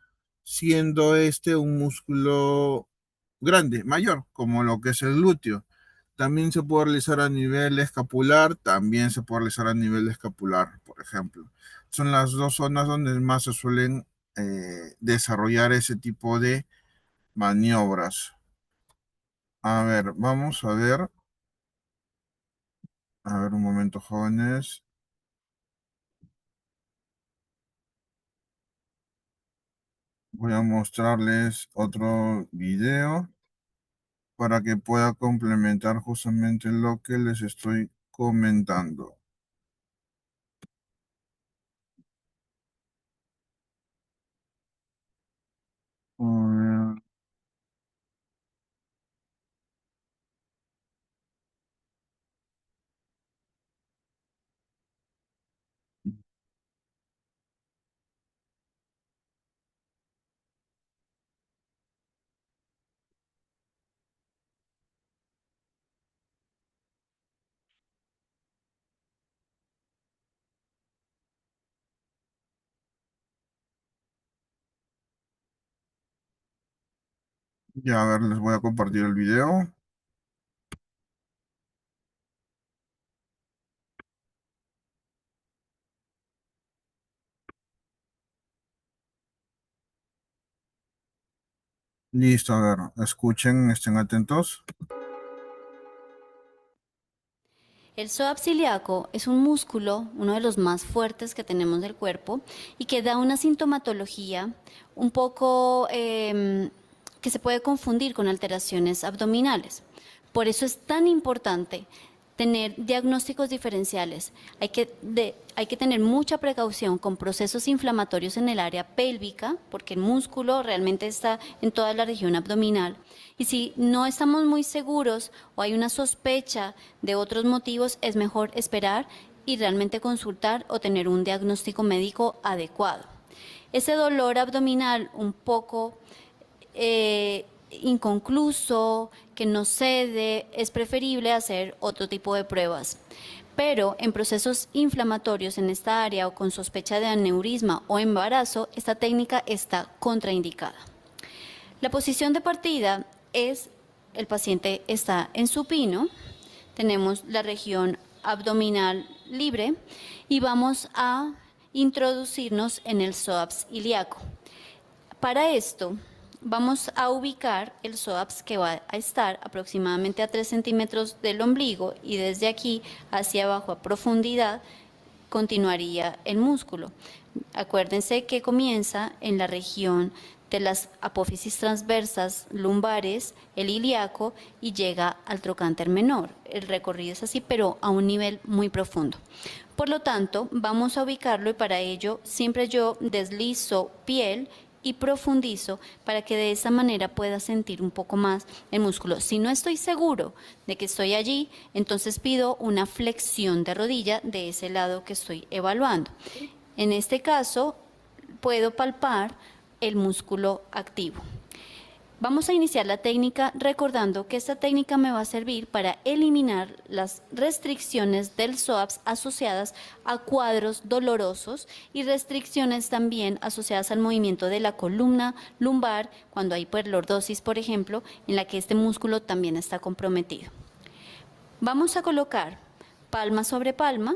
siendo este un músculo grande, mayor, como lo que es el glúteo. También se puede realizar a nivel escapular, también se puede realizar a nivel escapular, por ejemplo. Son las dos zonas donde más se suelen desarrollar ese tipo de maniobras. A ver, vamos a ver. A ver, un momento, jóvenes. Voy a mostrarles otro video para que pueda complementar justamente lo que les estoy comentando. A ver. Ya, a ver, les voy a compartir el video. Listo, a ver, escuchen, estén atentos. El psoas ciliaco es un músculo, uno de los más fuertes que tenemos del cuerpo y que da una sintomatología un poco que se puede confundir con alteraciones abdominales. Por eso es tan importante tener diagnósticos diferenciales. Hay que tener mucha precaución con procesos inflamatorios en el área pélvica, porque el músculo realmente está en toda la región abdominal. Y si no estamos muy seguros o hay una sospecha de otros motivos, es mejor esperar y realmente consultar o tener un diagnóstico médico adecuado. Ese dolor abdominal un poco inconcluso, que no cede, es preferible hacer otro tipo de pruebas. Pero en procesos inflamatorios en esta área o con sospecha de aneurisma o embarazo, esta técnica está contraindicada. La posición de partida es, el paciente está en supino, tenemos la región abdominal libre y vamos a introducirnos en el psoas ilíaco. Para esto, vamos a ubicar el psoas que va a estar aproximadamente a 3 centímetros del ombligo y desde aquí hacia abajo a profundidad continuaría el músculo. Acuérdense que comienza en la región de las apófisis transversas lumbares, el ilíaco, y llega al trocánter menor. El recorrido es así, pero a un nivel muy profundo. Por lo tanto, vamos a ubicarlo y para ello siempre yo deslizo piel y profundizo para que de esa manera pueda sentir un poco más el músculo. Si no estoy seguro de que estoy allí, entonces pido una flexión de rodilla de ese lado que estoy evaluando. En este caso, puedo palpar el músculo activo. Vamos a iniciar la técnica recordando que esta técnica me va a servir para eliminar las restricciones del psoas asociadas a cuadros dolorosos y restricciones también asociadas al movimiento de la columna lumbar cuando hay hiperlordosis, por ejemplo, en la que este músculo también está comprometido. Vamos a colocar palma sobre palma.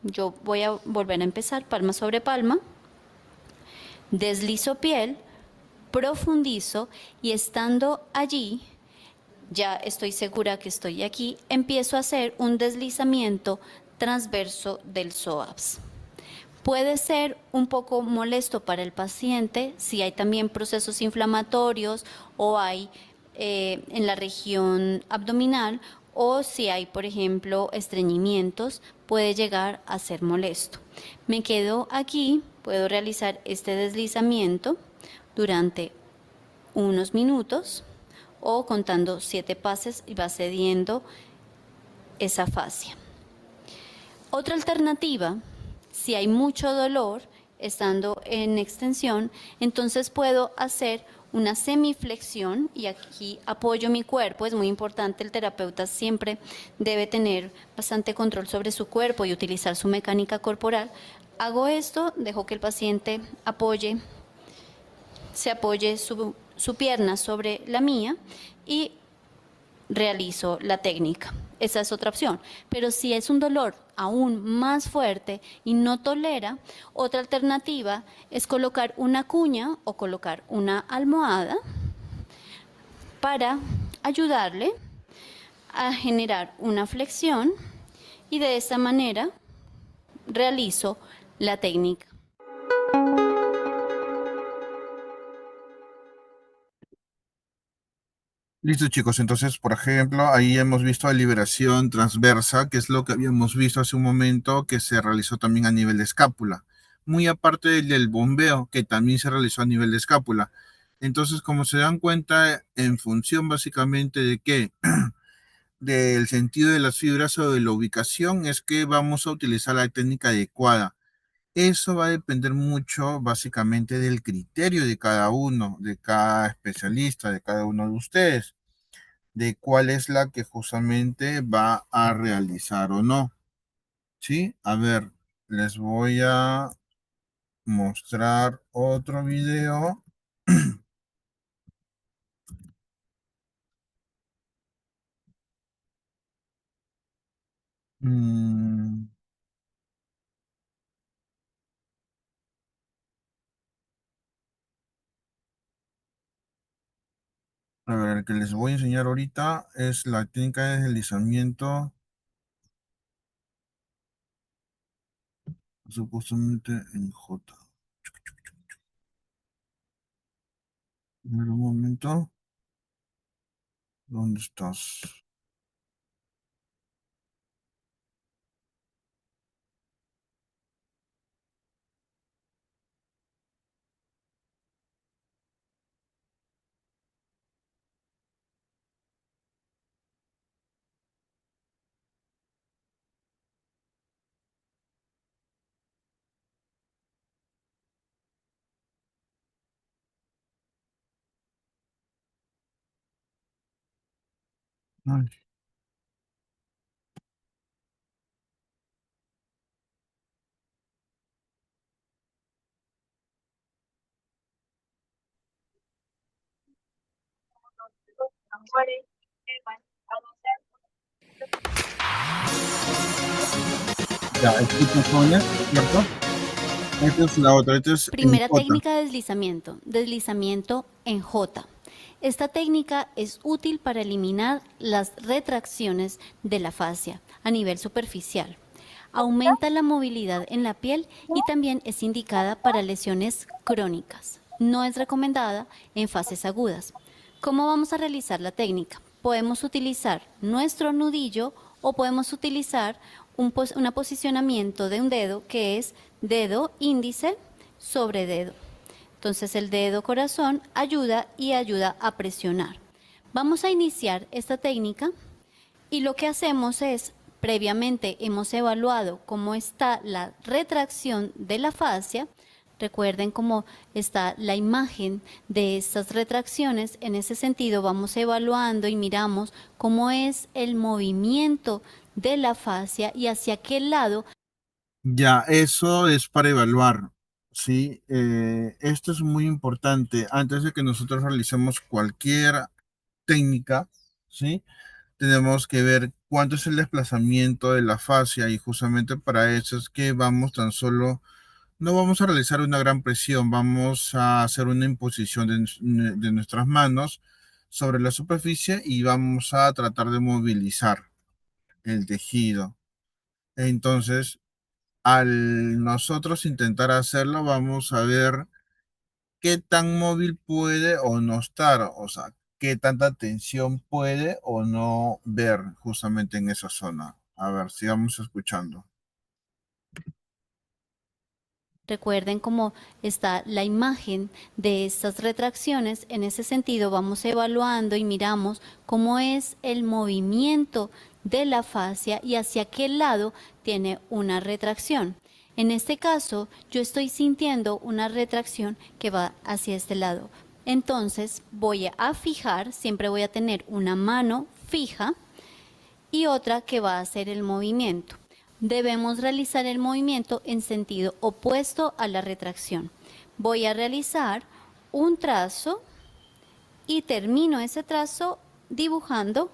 Yo voy a volver a empezar, palma sobre palma. Deslizo piel, profundizo y estando allí, ya estoy segura que estoy aquí, empiezo a hacer un deslizamiento transverso del psoas. Puede ser un poco molesto para el paciente si hay también procesos inflamatorios o hay en la región abdominal o si hay, por ejemplo, estreñimientos, puede llegar a ser molesto. Me quedo aquí, puedo realizar este deslizamiento durante unos minutos o contando 7 pases y va cediendo esa fascia. Otra alternativa, si hay mucho dolor estando en extensión, entonces puedo hacer una semiflexión y aquí apoyo mi cuerpo. Es muy importante, el terapeuta siempre debe tener bastante control sobre su cuerpo y utilizar su mecánica corporal. Hago esto, dejo que el paciente se apoye su pierna sobre la mía y realizo la técnica. Esa es otra opción. Pero si es un dolor aún más fuerte y no tolera, otra alternativa es colocar una cuña o colocar una almohada para ayudarle a generar una flexión y de esta manera realizo la técnica. Listo, chicos. Entonces, por ejemplo, ahí hemos visto la liberación transversa, que es lo que habíamos visto hace un momento, que se realizó también a nivel de escápula. Muy aparte del bombeo, que también se realizó a nivel de escápula. Entonces, como se dan cuenta, en función básicamente de qué, del sentido de las fibras o de la ubicación, es que vamos a utilizar la técnica adecuada. Eso va a depender mucho básicamente del criterio de cada uno, de cada especialista, de cada uno de ustedes, de cuál es la que justamente va a realizar o no. ¿Sí? A ver, les voy a mostrar otro video. Mm, a ver, el que les voy a enseñar ahorita es la técnica de deslizamiento, supuestamente en J. Un momento, ¿dónde estás? Ay, ya, esta zona, ¿cierto? Esta es la otra, esta es en Primera J. técnica de deslizamiento, deslizamiento en J. Esta técnica es útil para eliminar las retracciones de la fascia a nivel superficial. Aumenta la movilidad en la piel y también es indicada para lesiones crónicas. No es recomendada en fases agudas. ¿Cómo vamos a realizar la técnica? Podemos utilizar nuestro nudillo o podemos utilizar un posicionamiento de un dedo que es dedo índice sobre dedo. Entonces el dedo corazón ayuda y ayuda a presionar. Vamos a iniciar esta técnica y lo que hacemos es, previamente hemos evaluado cómo está la retracción de la fascia. Recuerden cómo está la imagen de estas retracciones. En ese sentido vamos evaluando y miramos cómo es el movimiento de la fascia y hacia qué lado. Ya, eso es para evaluar, ¿sí? Esto es muy importante. Antes de que nosotros realicemos cualquier técnica, ¿sí? Tenemos que ver cuánto es el desplazamiento de la fascia y justamente para eso es que vamos tan solo, no vamos a realizar una gran presión, vamos a hacer una imposición de nuestras manos sobre la superficie y vamos a tratar de movilizar el tejido. Entonces, al nosotros intentar hacerlo, vamos a ver qué tan móvil puede o no estar, o sea, qué tanta tensión puede o no ver justamente en esa zona. A ver, sigamos escuchando. Recuerden cómo está la imagen de estas retracciones. En ese sentido vamos evaluando y miramos cómo es el movimiento de la fascia y hacia qué lado tiene una retracción. En este caso, yo estoy sintiendo una retracción que va hacia este lado. Entonces voy a fijar, siempre voy a tener una mano fija y otra que va a hacer el movimiento. Debemos realizar el movimiento en sentido opuesto a la retracción. Voy a realizar un trazo y termino ese trazo dibujando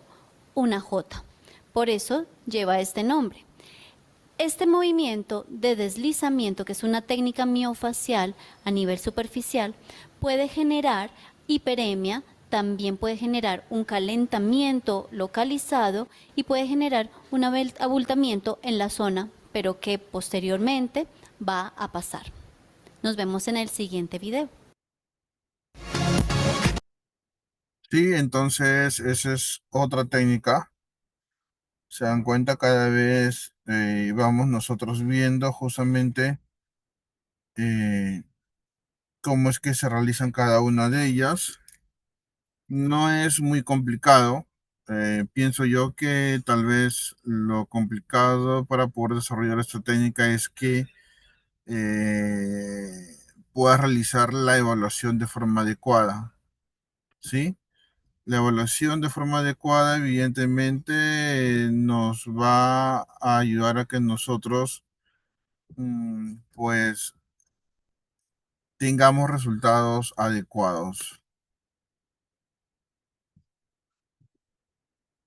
una J. Por eso lleva este nombre. Este movimiento de deslizamiento, que es una técnica miofacial a nivel superficial, puede generar hiperemia, también puede generar un calentamiento localizado y puede generar un abultamiento en la zona, pero que posteriormente va a pasar. Nos vemos en el siguiente video. Sí, entonces esa es otra técnica. Se dan cuenta cada vez vamos nosotros viendo justamente cómo es que se realizan cada una de ellas. No es muy complicado. Pienso yo que tal vez lo complicado para poder desarrollar esta técnica es que eh, puedas realizar la evaluación de forma adecuada, ¿sí? La evaluación de forma adecuada evidentemente nos va a ayudar a que nosotros pues tengamos resultados adecuados.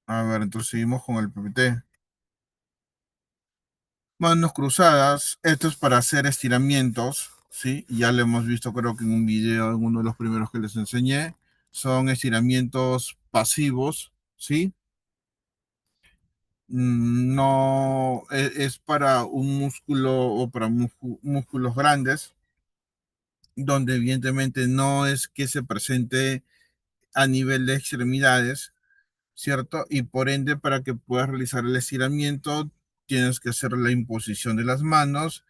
A ver, entonces seguimos con el PPT. Manos cruzadas, esto es para hacer estiramientos, ¿sí? Ya lo hemos visto creo que en un video, en uno de los primeros que les enseñé. Son estiramientos pasivos, ¿sí? No es para un músculo o para músculos grandes, donde evidentemente no es que se presente a nivel de extremidades, ¿cierto? Y por ende, para que puedas realizar el estiramiento, tienes que hacer la imposición de las manos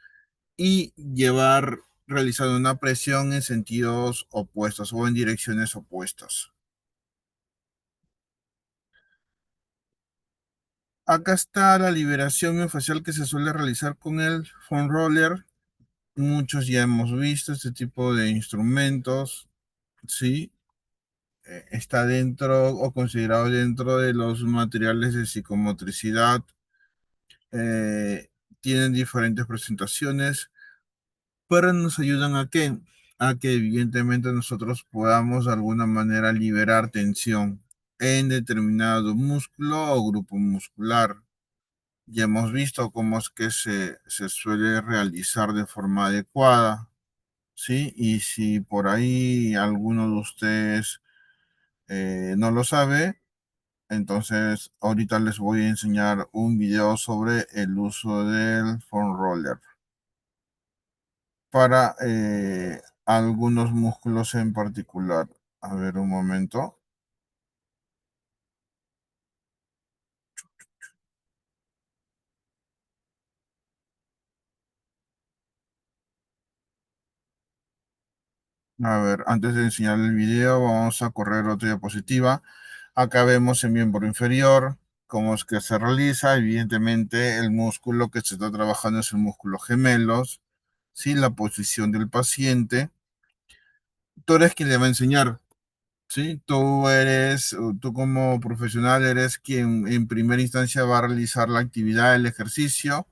y llevar realizando una presión en sentidos opuestos o en direcciones opuestas. Acá está la liberación miofascial que se suele realizar con el foam roller. Muchos ya hemos visto este tipo de instrumentos, ¿sí? está dentro o considerado dentro de los materiales de psicomotricidad. eh, Tienen diferentes presentaciones, pero nos ayudan a qué? A que evidentemente nosotros podamos de alguna manera liberar tensión en determinado músculo o grupo muscular. Ya hemos visto cómo es que se suele realizar de forma adecuada, ¿sí? Y si por ahí alguno de ustedes no lo sabe, entonces ahorita les voy a enseñar un video sobre el uso del foam roller para algunos músculos en particular. A ver, un momento. A ver, antes de enseñar el video, vamos a correr otra diapositiva. Acá vemos el miembro inferior, cómo es que se realiza. Evidentemente, el músculo que se está trabajando es el músculo gemelos, ¿sí? La posición del paciente. Tú eres quien le va a enseñar, ¿sí? Tú como profesional eres quien en primera instancia va a realizar la actividad, el ejercicio,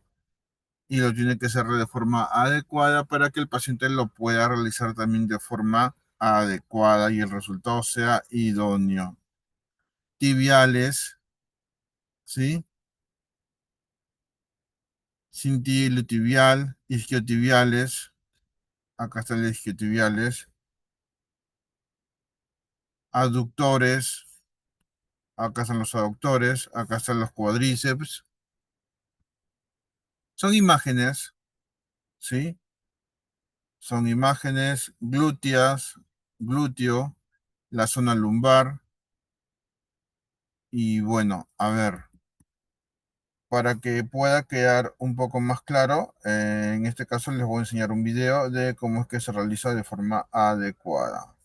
y lo tiene que hacer de forma adecuada para que el paciente lo pueda realizar también de forma adecuada y el resultado sea idóneo. Tibiales, ¿sí? Cintillotibial, isquiotibiales, acá están los isquiotibiales, aductores, acá están los aductores, acá están los cuádriceps. Son imágenes, ¿sí? Son imágenes glúteas, glúteo, la zona lumbar. Y bueno, a ver, para que pueda quedar un poco más claro, en este caso les voy a enseñar un video de cómo es que se realiza de forma adecuada.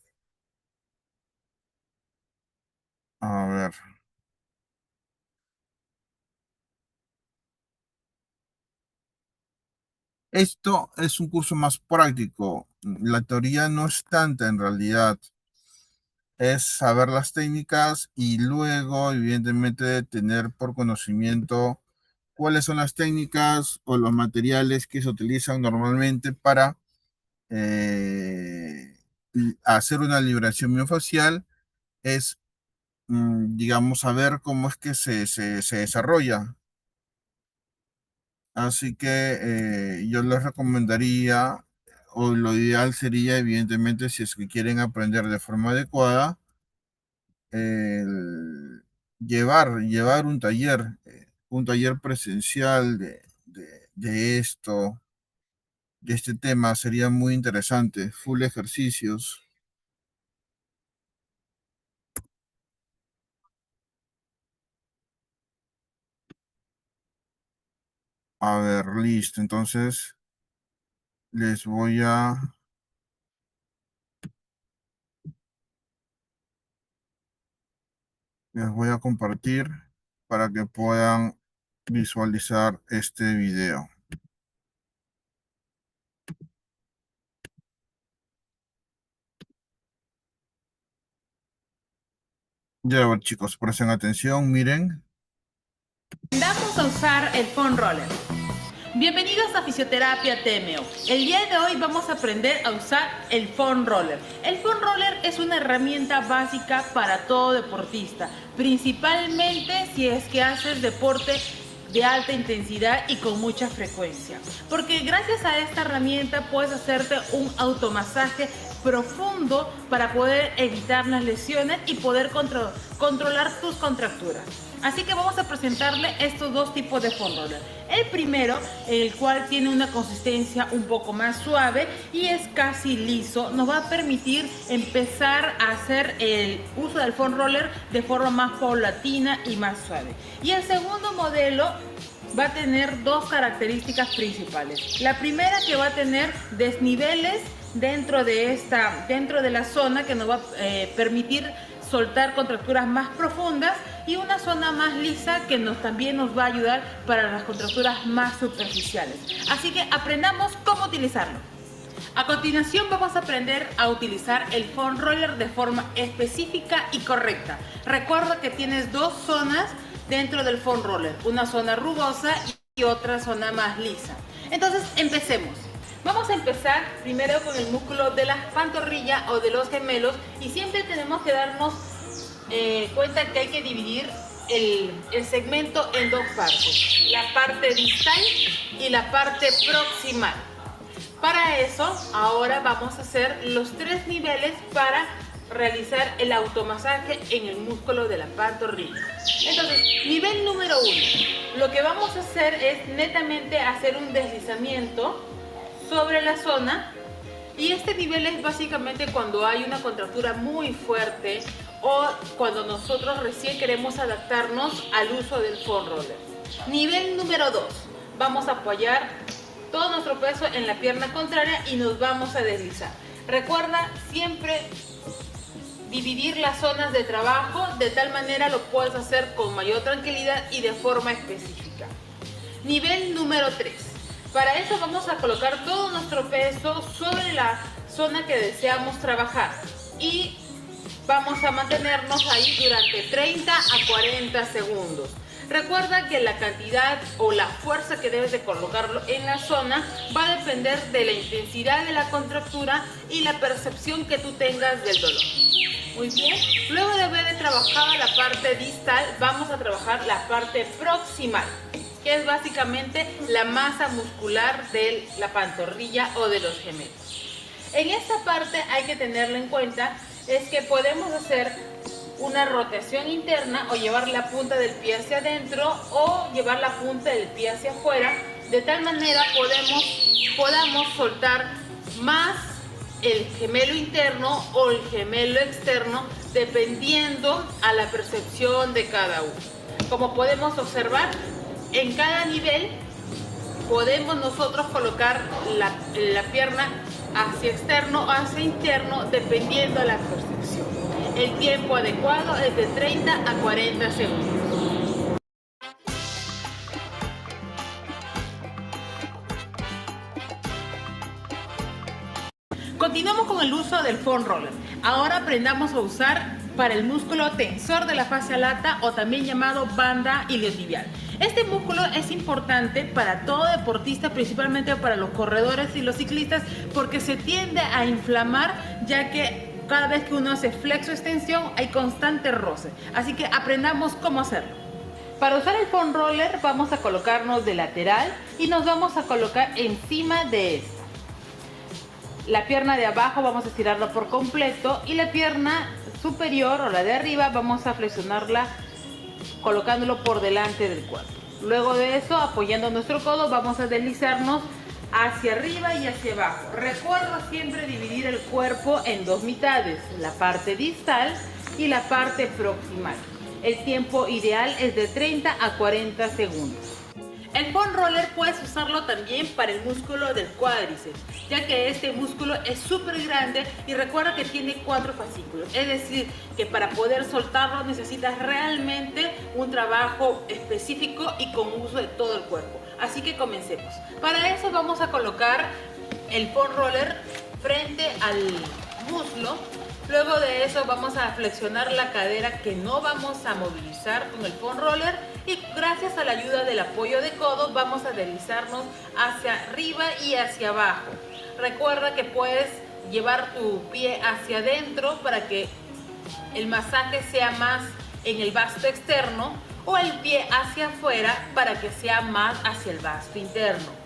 A ver. Esto es un curso más práctico. La teoría no es tanta en realidad. Es saber las técnicas y luego, evidentemente, tener por conocimiento cuáles son las técnicas o los materiales que se utilizan normalmente para eh, hacer una liberación miofascial. Es, digamos, saber cómo es que se desarrolla. Así que yo les recomendaría, o lo ideal sería, evidentemente, si es que quieren aprender de forma adecuada, el llevar un taller presencial de esto, de este tema, sería muy interesante. Full ejercicios. A ver, listo. Entonces, les voy a, les voy a compartir para que puedan visualizar este video. Ya, a ver, chicos, presten atención, miren. Vamos a usar el foam roller. Bienvenidos a Fisioterapia TMO. El día de hoy vamos a aprender a usar el foam roller. El foam roller es una herramienta básica para todo deportista, principalmente si es que haces deporte de alta intensidad y con mucha frecuencia, porque gracias a esta herramienta puedes hacerte un automasaje profundo para poder evitar las lesiones y poder controlar tus contracturas. Así que vamos a presentarle estos dos tipos de foam roller. El primero, el cual tiene una consistencia un poco más suave y es casi liso, nos va a permitir empezar a hacer el uso del foam roller de forma más paulatina y más suave. Y el segundo modelo va a tener dos características principales. La primera, que va a tener desniveles dentro de la zona, que nos va a permitir soltar contracturas más profundas, y una zona más lisa que también nos va a ayudar para las contracturas más superficiales. Así que aprendamos cómo utilizarlo. A continuación vamos a aprender a utilizar el foam roller de forma específica y correcta. Recuerda que tienes dos zonas dentro del foam roller, una zona rugosa y otra zona más lisa. Entonces empecemos. Vamos a empezar primero con el músculo de la pantorrilla o de los gemelos y siempre tenemos que darnos cuenta que hay que dividir el segmento en dos partes, la parte distal y la parte proximal. Para eso, ahora vamos a hacer los 3 niveles para realizar el automasaje en el músculo de la pantorrilla. Entonces, nivel número 1, lo que vamos a hacer es netamente hacer un deslizamiento sobre la zona, y este nivel es básicamente cuando hay una contractura muy fuerte o cuando nosotros recién queremos adaptarnos al uso del foam roller. Nivel número 2, vamos a apoyar todo nuestro peso en la pierna contraria y nos vamos a deslizar. Recuerda siempre dividir las zonas de trabajo, de tal manera lo puedes hacer con mayor tranquilidad y de forma específica. Nivel número 3. Para eso vamos a colocar todo nuestro peso sobre la zona que deseamos trabajar y vamos a mantenernos ahí durante 30 a 40 segundos. Recuerda que la cantidad o la fuerza que debes de colocarlo en la zona va a depender de la intensidad de la contractura y la percepción que tú tengas del dolor. Muy bien, luego de haber trabajado la parte distal, vamos a trabajar la parte proximal, que es básicamente la masa muscular de la pantorrilla o de los gemelos. En esta parte hay que tenerlo en cuenta, es que podemos hacer una rotación interna o llevar la punta del pie hacia adentro o llevar la punta del pie hacia afuera, de tal manera podamos soltar más el gemelo interno o el gemelo externo dependiendo a la percepción de cada uno. Como podemos observar, en cada nivel podemos nosotros colocar la pierna hacia externo o hacia interno dependiendo de la percepción. El tiempo adecuado es de 30 a 40 segundos. Continuamos con el uso del foam roller. Ahora aprendamos a usar para el músculo tensor de la fascia lata o también llamado banda iliotibial. Este músculo es importante para todo deportista, principalmente para los corredores y los ciclistas, porque se tiende a inflamar, ya que cada vez que uno hace flexo-extensión hay constante roce. Así que aprendamos cómo hacerlo. Para usar el foam roller vamos a colocarnos de lateral y nos vamos a colocar encima de esta. La pierna de abajo vamos a estirarla por completo y la pierna superior o la de arriba vamos a flexionarla colocándolo por delante del cuerpo. Luego de eso, apoyando nuestro codo, vamos a deslizarnos hacia arriba y hacia abajo. Recuerda siempre dividir el cuerpo en dos mitades, la parte distal y la parte proximal. El tiempo ideal es de 30 a 40 segundos. El foam roller puedes usarlo también para el músculo del cuádriceps, ya que este músculo es súper grande y recuerda que tiene 4 fascículos. Es decir, que para poder soltarlo necesitas realmente un trabajo específico y con uso de todo el cuerpo. Así que comencemos. Para eso vamos a colocar el foam roller frente al muslo. Luego de eso vamos a flexionar la cadera, que no vamos a movilizar con el foam roller, y gracias a la ayuda del apoyo de codo vamos a deslizarnos hacia arriba y hacia abajo. Recuerda que puedes llevar tu pie hacia adentro para que el masaje sea más en el vasto externo, o el pie hacia afuera para que sea más hacia el vasto interno.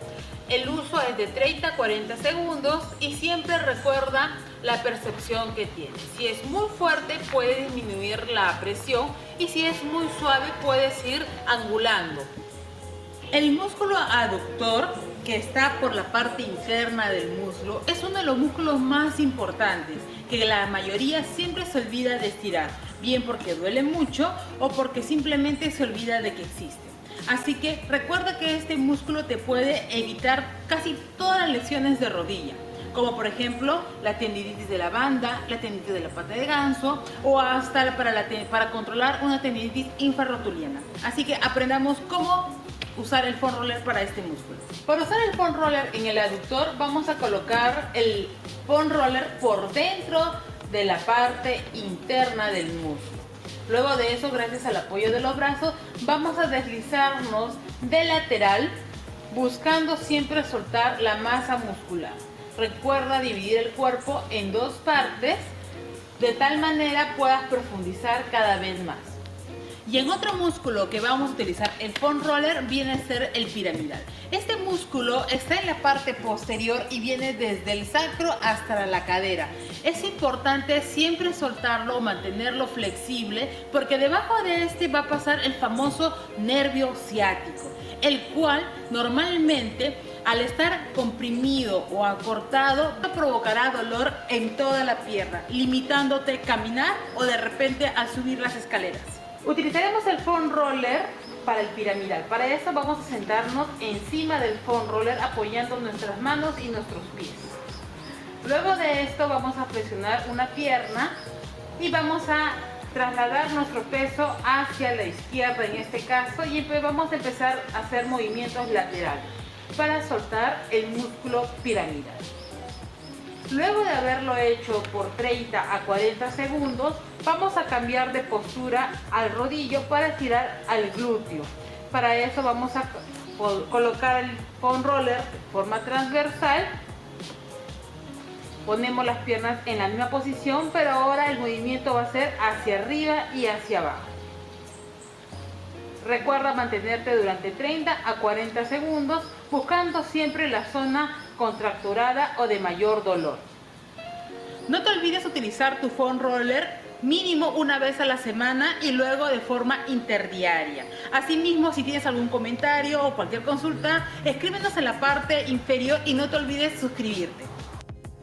El uso es de 30 a 40 segundos y siempre recuerda la percepción que tiene. Si es muy fuerte puedes disminuir la presión y si es muy suave puedes ir angulando. El músculo aductor, que está por la parte interna del muslo, es uno de los músculos más importantes que la mayoría siempre se olvida de estirar, bien porque duele mucho o porque simplemente se olvida de que existe. Así que recuerda que este músculo te puede evitar casi todas las lesiones de rodilla, como por ejemplo la tendinitis de la banda, la tendinitis de la pata de ganso o hasta para controlar una tendinitis infrarrotuliana. Así que aprendamos cómo usar el foam roller para este músculo. Para usar el foam roller en el aductor vamos a colocar el foam roller por dentro de la parte interna del músculo. Luego de eso, gracias al apoyo de los brazos, vamos a deslizarnos de lateral buscando siempre soltar la masa muscular. Recuerda dividir el cuerpo en dos partes, de tal manera puedas profundizar cada vez más. Y en otro músculo que vamos a utilizar el foam roller viene a ser el piramidal. Este músculo está en la parte posterior y viene desde el sacro hasta la cadera. Es importante siempre soltarlo o mantenerlo flexible porque debajo de este va a pasar el famoso nervio ciático, el cual normalmente al estar comprimido o acortado provocará dolor en toda la pierna, limitándote a caminar o de repente a subir las escaleras. Utilizaremos el foam roller para el piramidal. Para eso vamos a sentarnos encima del foam roller apoyando nuestras manos y nuestros pies. Luego de esto vamos a presionar una pierna y vamos a trasladar nuestro peso hacia la izquierda en este caso y vamos a empezar a hacer movimientos laterales para soltar el músculo piramidal. Luego de haberlo hecho por 30 a 40 segundos, vamos a cambiar de postura al rodillo para estirar al glúteo. Para eso vamos a colocar el foam roller de forma transversal. Ponemos las piernas en la misma posición, pero ahora el movimiento va a ser hacia arriba y hacia abajo. Recuerda mantenerte durante 30 a 40 segundos, buscando siempre la zona contracturada o de mayor dolor. No te olvides utilizar tu foam roller mínimo una vez a la semana y luego de forma interdiaria. Asimismo, si tienes algún comentario o cualquier consulta, escríbenos en la parte inferior y no te olvides suscribirte.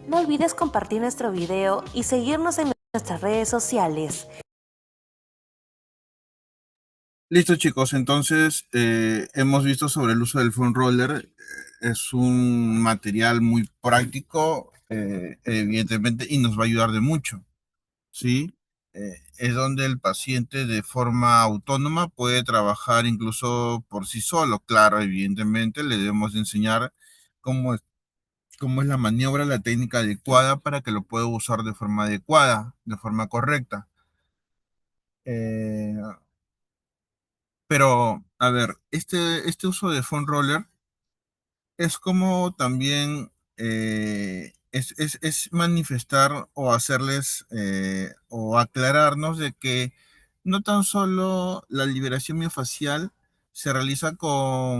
No olvides compartir nuestro video y seguirnos en nuestras redes sociales. Listo, chicos. Entonces, hemos visto sobre el uso del foam roller. Es un material muy práctico, evidentemente, y nos va a ayudar de mucho, ¿sí? Es donde el paciente de forma autónoma puede trabajar incluso por sí solo. Claro, evidentemente, le debemos enseñar cómo es la maniobra, la técnica adecuada para que lo pueda usar de forma adecuada, de forma correcta. Eh, pero, a ver, este uso de foam roller es como también es manifestar o hacerles o aclararnos de que no tan solo la liberación miofascial se realiza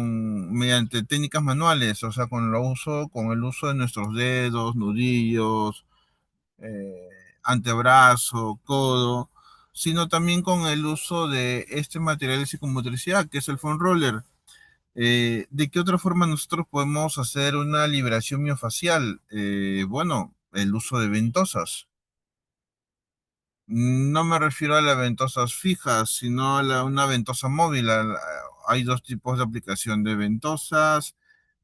mediante técnicas manuales, o sea, con el uso de nuestros dedos, nudillos, eh, antebrazo, codo, sino también con el uso de este material de psicomotricidad, que es el foam roller. ¿De qué otra forma nosotros podemos hacer una liberación miofacial? Bueno, el uso de ventosas. No me refiero a las ventosas fijas, sino a una ventosa móvil. Hay dos tipos de aplicación de ventosas.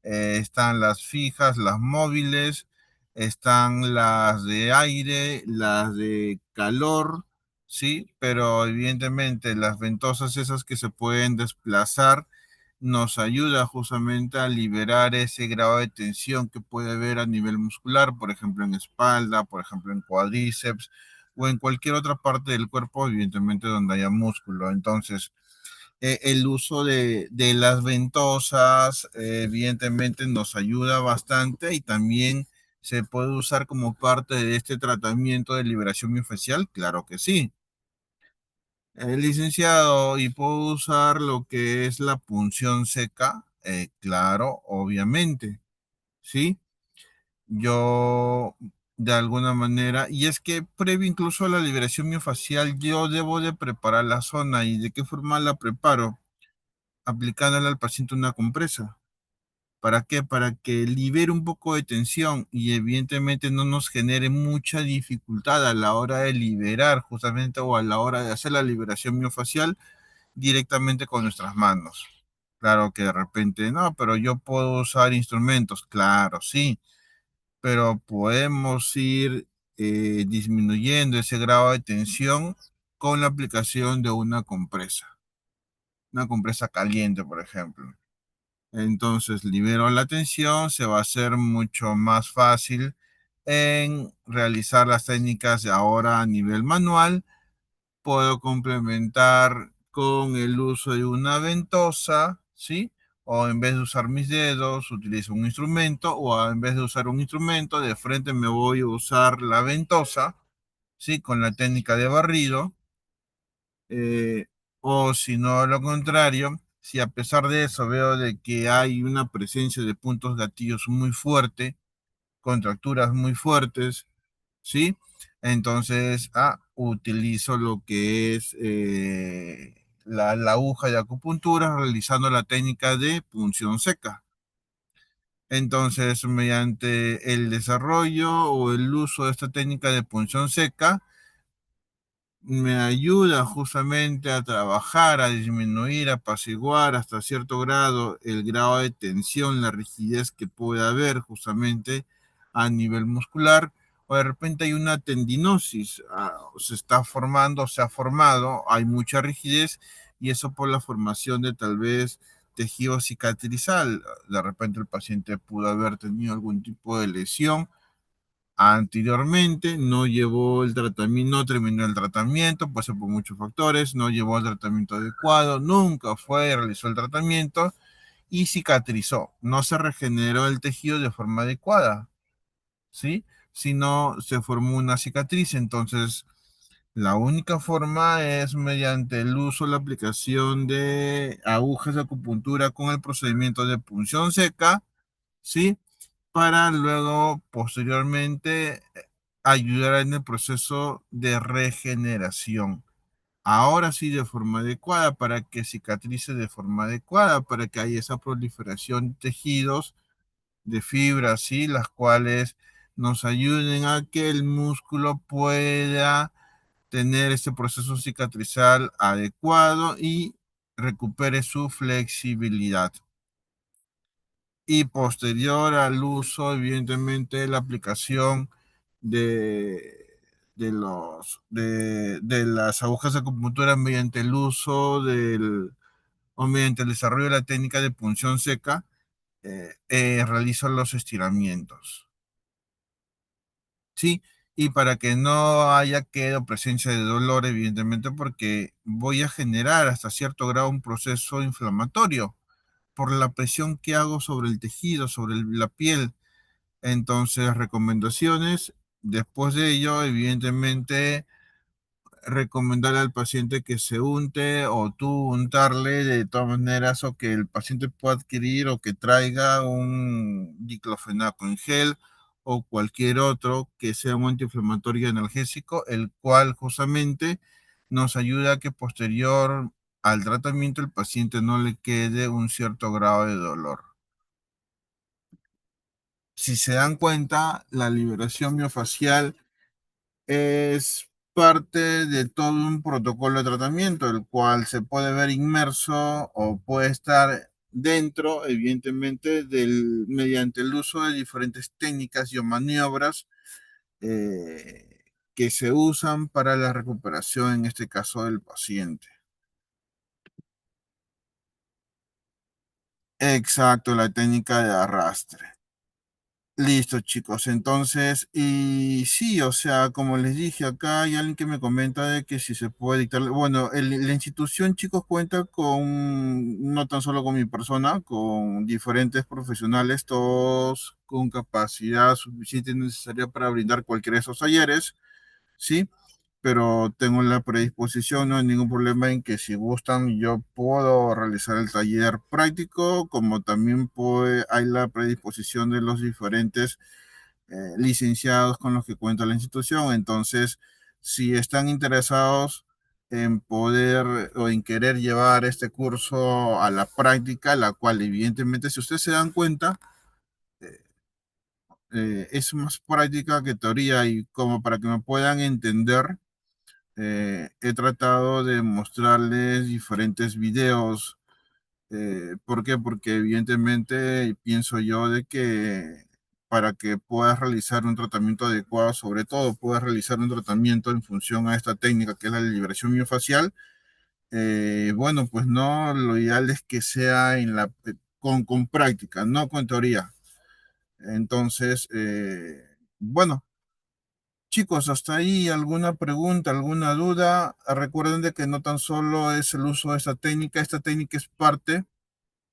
Están las fijas, las móviles, están las de aire, las de calor, ¿sí? Pero evidentemente las ventosas esas que se pueden desplazar nos ayuda justamente a liberar ese grado de tensión que puede haber a nivel muscular, por ejemplo en espalda, por ejemplo en cuádriceps o en cualquier otra parte del cuerpo, evidentemente donde haya músculo. Entonces, el uso de las ventosas, evidentemente nos ayuda bastante y también se puede usar como parte de este tratamiento de liberación miofascial, claro que sí. Licenciado, ¿y puedo usar lo que es la punción seca? Claro, obviamente, ¿sí? Yo, de alguna manera, y es que previo incluso a la liberación miofascial, yo debo de preparar la zona. ¿Y de qué forma la preparo? Aplicándole al paciente una compresa. ¿Para qué? Para que libere un poco de tensión y evidentemente no nos genere mucha dificultad a la hora de liberar justamente o a la hora de hacer la liberación miofascial directamente con nuestras manos. Claro que de repente, no, pero yo puedo usar instrumentos, claro, sí, pero podemos ir disminuyendo ese grado de tensión con la aplicación de una compresa caliente, por ejemplo. Entonces libero la tensión, se va a hacer mucho más fácil en realizar las técnicas de ahora a nivel manual. Puedo complementar con el uso de una ventosa, ¿sí? O en vez de usar mis dedos, utilizo un instrumento, o en vez de usar un instrumento, de frente me voy a usar la ventosa, ¿sí? Con la técnica de barrido. eh, o si no, lo contrario, si a pesar de eso veo de que hay una presencia de puntos gatillos muy fuerte, contracturas muy fuertes, ¿sí? Entonces, utilizo lo que es la aguja de acupuntura realizando la técnica de punción seca. Entonces, mediante el desarrollo o el uso de esta técnica de punción seca, me ayuda justamente a trabajar, a disminuir, a apaciguar hasta cierto grado el grado de tensión, la rigidez que puede haber justamente a nivel muscular, o de repente hay una tendinosis, se está formando, se ha formado, hay mucha rigidez y eso por la formación de tal vez tejido cicatrizal. De repente el paciente pudo haber tenido algún tipo de lesión anteriormente, no llevó el tratamiento, no terminó el tratamiento, pasó por muchos factores, no llevó el tratamiento adecuado, nunca fue, realizó el tratamiento y cicatrizó. No se regeneró el tejido de forma adecuada, ¿sí? Sino se formó una cicatriz. Entonces, la única forma es mediante el uso, la aplicación de agujas de acupuntura con el procedimiento de punción seca, ¿sí? Para luego, posteriormente, ayudar en el proceso de regeneración. Ahora sí, de forma adecuada, para que cicatrice de forma adecuada, para que haya esa proliferación de tejidos, de fibras, ¿sí? Las cuales nos ayuden a que el músculo pueda tener este proceso cicatrizal adecuado y recupere su flexibilidad. Y posterior al uso, evidentemente, la aplicación de las agujas de acupuntura mediante el uso o mediante el desarrollo de la técnica de punción seca, realizo los estiramientos. ¿Sí? Y para que no haya quedo presencia de dolor, evidentemente, porque voy a generar hasta cierto grado un proceso inflamatorio por la presión que hago sobre el tejido, sobre la piel. Entonces, recomendaciones. Después de ello, evidentemente, recomendarle al paciente que se unte o tú untarle de todas maneras o que el paciente pueda adquirir o que traiga un diclofenaco en gel o cualquier otro que sea un antiinflamatorio analgésico, el cual justamente nos ayuda a que posterior al tratamiento el paciente no le quede un cierto grado de dolor. Si se dan cuenta, la liberación miofacial es parte de todo un protocolo de tratamiento, el cual se puede ver inmerso o puede estar dentro, evidentemente, mediante el uso de diferentes técnicas y o maniobras que se usan para la recuperación, en este caso del paciente. Exacto, la técnica de arrastre. Listo, chicos. Entonces, y sí, o sea, como les dije, acá hay alguien que me comenta de que si se puede dictar. Bueno, la institución, chicos, cuenta con, no tan solo con mi persona, con diferentes profesionales, todos con capacidad suficiente y necesaria para brindar cualquiera de esos talleres, ¿sí? Pero tengo la predisposición, no hay ningún problema en que si gustan yo puedo realizar el taller práctico, como también hay la predisposición de los diferentes licenciados con los que cuenta la institución. Entonces, si están interesados en poder o en querer llevar este curso a la práctica, la cual evidentemente, si ustedes se dan cuenta, es más práctica que teoría y como para que me puedan entender he tratado de mostrarles diferentes videos. ¿Por qué? Porque evidentemente pienso yo de que para que puedas realizar un tratamiento adecuado, sobre todo puedas realizar un tratamiento en función a esta técnica que es la liberación miofacial, bueno, pues no, lo ideal es que sea con práctica, no con teoría. Entonces, bueno, chicos, hasta ahí alguna pregunta, alguna duda. Recuerden de que no tan solo es el uso de esta técnica es parte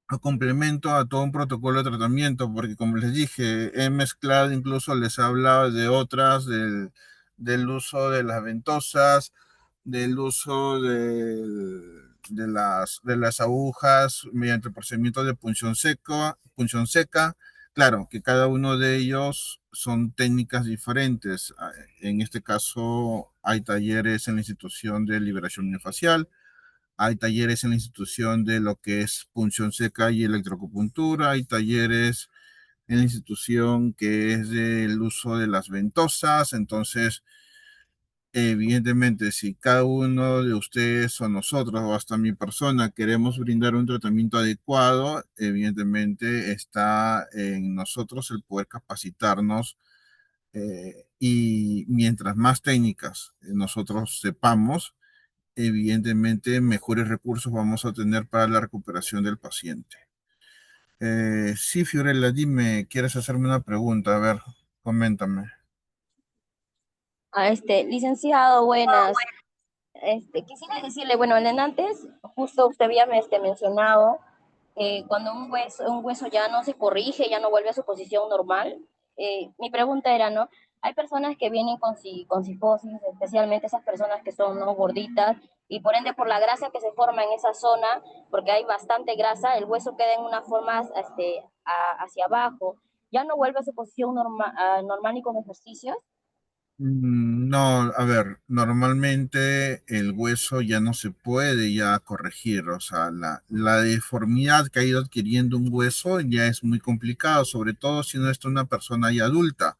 o complemento a todo un protocolo de tratamiento, porque como les dije, he mezclado, incluso les he hablado de otras, del uso de las ventosas, del uso de las agujas mediante el procedimiento de punción seca. Claro, que cada uno de ellos son técnicas diferentes. En este caso, hay talleres en la institución de liberación miofascial, hay talleres en la institución de lo que es punción seca y electroacupuntura, hay talleres en la institución que es del uso de las ventosas. Entonces, evidentemente, si cada uno de ustedes o nosotros o hasta mi persona queremos brindar un tratamiento adecuado, evidentemente está en nosotros el poder capacitarnos, y mientras más técnicas nosotros sepamos, evidentemente mejores recursos vamos a tener para la recuperación del paciente. Sí, Fiorella, dime, ¿quieres hacerme una pregunta? A ver, coméntame. Licenciado, buenas. Quisiera decirle, bueno, antes, justo usted había mencionado cuando un hueso ya no se corrige, ya no vuelve a su posición normal. Mi pregunta era, ¿no? Hay personas que vienen con cifosis, especialmente esas personas que son no gorditas, y por ende por la grasa que se forma en esa zona, porque hay bastante grasa, el hueso queda en una forma hacia abajo, ya no vuelve a su posición normal ni con ejercicios. No, a ver, normalmente el hueso ya no se puede ya corregir, o sea, la deformidad que ha ido adquiriendo un hueso ya es muy complicado, sobre todo si no es una persona ya adulta.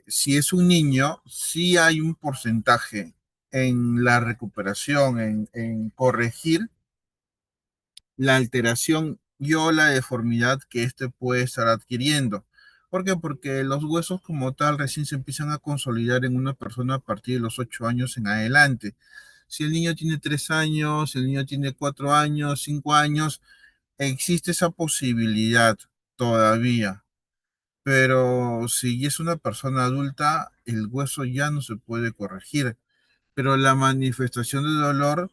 Si es un niño, sí hay un porcentaje en la recuperación, en corregir la alteración y o la deformidad que éste puede estar adquiriendo. ¿Por qué? Porque los huesos como tal recién se empiezan a consolidar en una persona a partir de los 8 años en adelante. Si el niño tiene 3 años, si el niño tiene 4 años, 5 años, existe esa posibilidad todavía. Pero si es una persona adulta, el hueso ya no se puede corregir. Pero la manifestación de dolor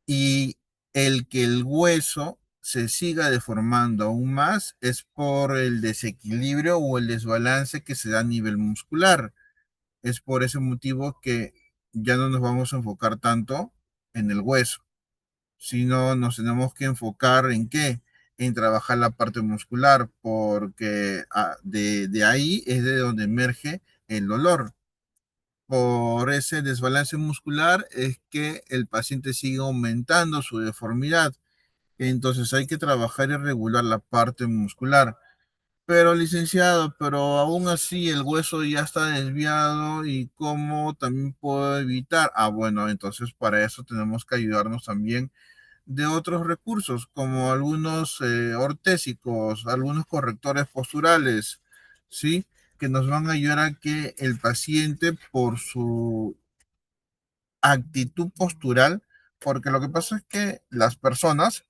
y el que el hueso se siga deformando aún más es por el desequilibrio o el desbalance que se da a nivel muscular. Es por ese motivo que ya no nos vamos a enfocar tanto en el hueso, sino nos tenemos que enfocar en qué, en trabajar la parte muscular, porque de ahí es de donde emerge el dolor. Por ese desbalance muscular es que el paciente sigue aumentando su deformidad. Entonces hay que trabajar y regular la parte muscular. Pero licenciado, pero aún así el hueso ya está desviado y cómo también puedo evitar. Bueno, entonces para eso tenemos que ayudarnos también de otros recursos, como algunos ortésicos, algunos correctores posturales, ¿sí? Que nos van a ayudar a que el paciente, por su actitud postural, porque lo que pasa es que las personas,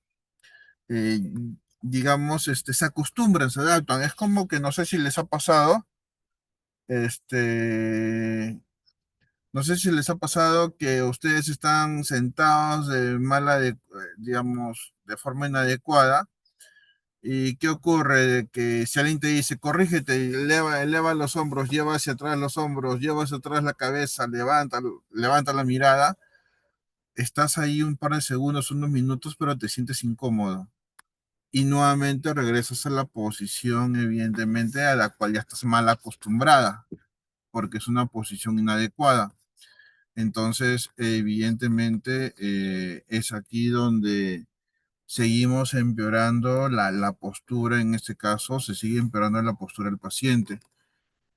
eh, digamos, se acostumbran, se adaptan. Es como que no sé si les ha pasado, no sé si les ha pasado que ustedes están sentados de digamos, de forma inadecuada. ¿Y qué ocurre? De que si alguien te dice, corrígete, eleva los hombros, lleva hacia atrás los hombros, lleva hacia atrás la cabeza, levanta la mirada, estás ahí un par de segundos, unos minutos, pero te sientes incómodo. Y nuevamente regresas a la posición, evidentemente, a la cual ya estás mal acostumbrada, porque es una posición inadecuada. Entonces, evidentemente, es aquí donde seguimos empeorando la postura. En este caso, se sigue empeorando la postura del paciente,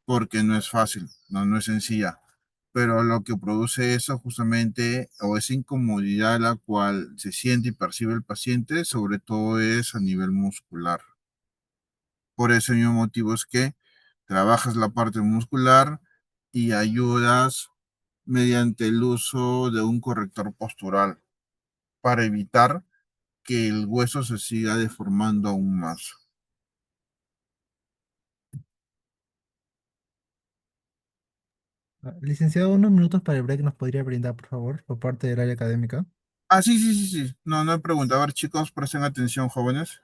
porque no es fácil, no es sencilla. Pero lo que produce eso justamente, o esa incomodidad la cual se siente y percibe el paciente, sobre todo es a nivel muscular. Por ese mismo motivo es que trabajas la parte muscular y ayudas mediante el uso de un corrector postural para evitar que el hueso se siga deformando aún más. Licenciado, unos minutos para el break nos podría brindar, por favor, por parte del área académica. Ah, sí, sí, sí, sí. No, no he preguntado. A ver, chicos, presten atención, jóvenes.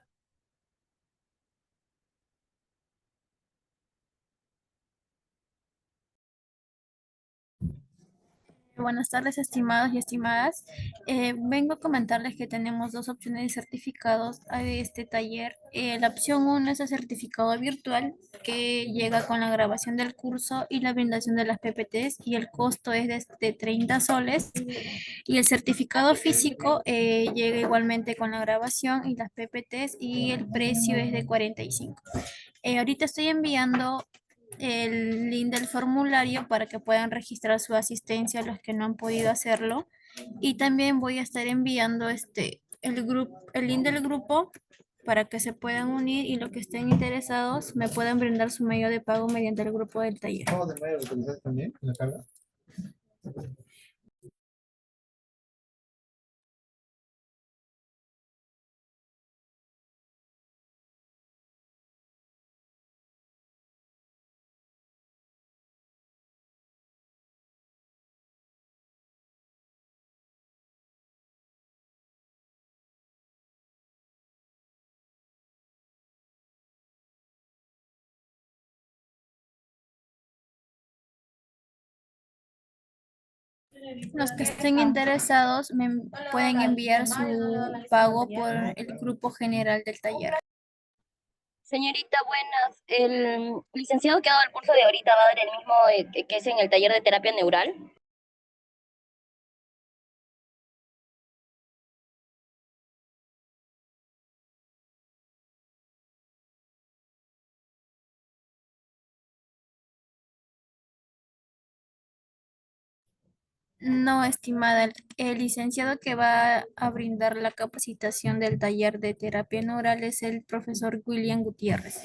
Buenas tardes, estimados y estimadas. Vengo a comentarles que tenemos dos opciones de certificados a este taller. La opción 1 es el certificado virtual que llega con la grabación del curso y la brindación de las PPTs y el costo es de 30 soles. Y el certificado físico llega igualmente con la grabación y las PPTs y el precio es de 45. Ahorita estoy enviando el link del formulario para que puedan registrar su asistencia a los que no han podido hacerlo. Y también voy a estar enviando el link del grupo para que se puedan unir y los que estén interesados me puedan brindar su medio de pago mediante el grupo del taller. ¿Pago de mayo autorizado también en la carga? Los que estén interesados me pueden enviar su pago por el grupo general del taller. Señorita, buenas. ¿El licenciado que ha dado el curso de ahorita va a dar el mismo que es en el taller de terapia neural? No, estimada, el licenciado que va a brindar la capacitación del taller de terapia neural es el profesor William Gutiérrez.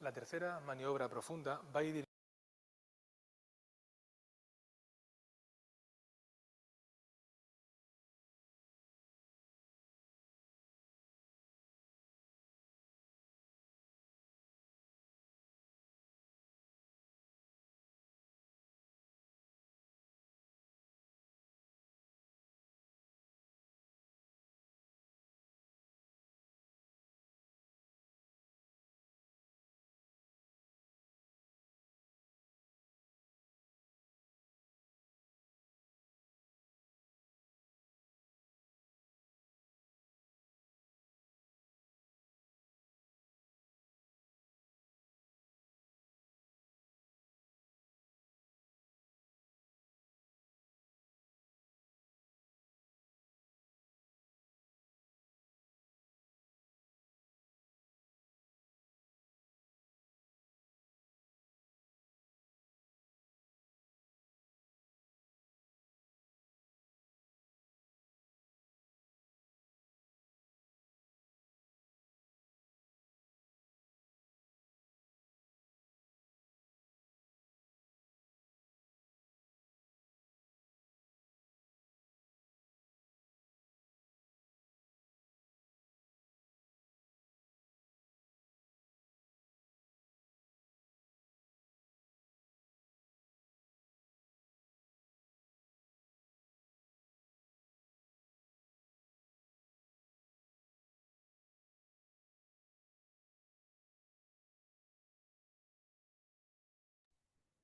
La tercera maniobra profunda va a ir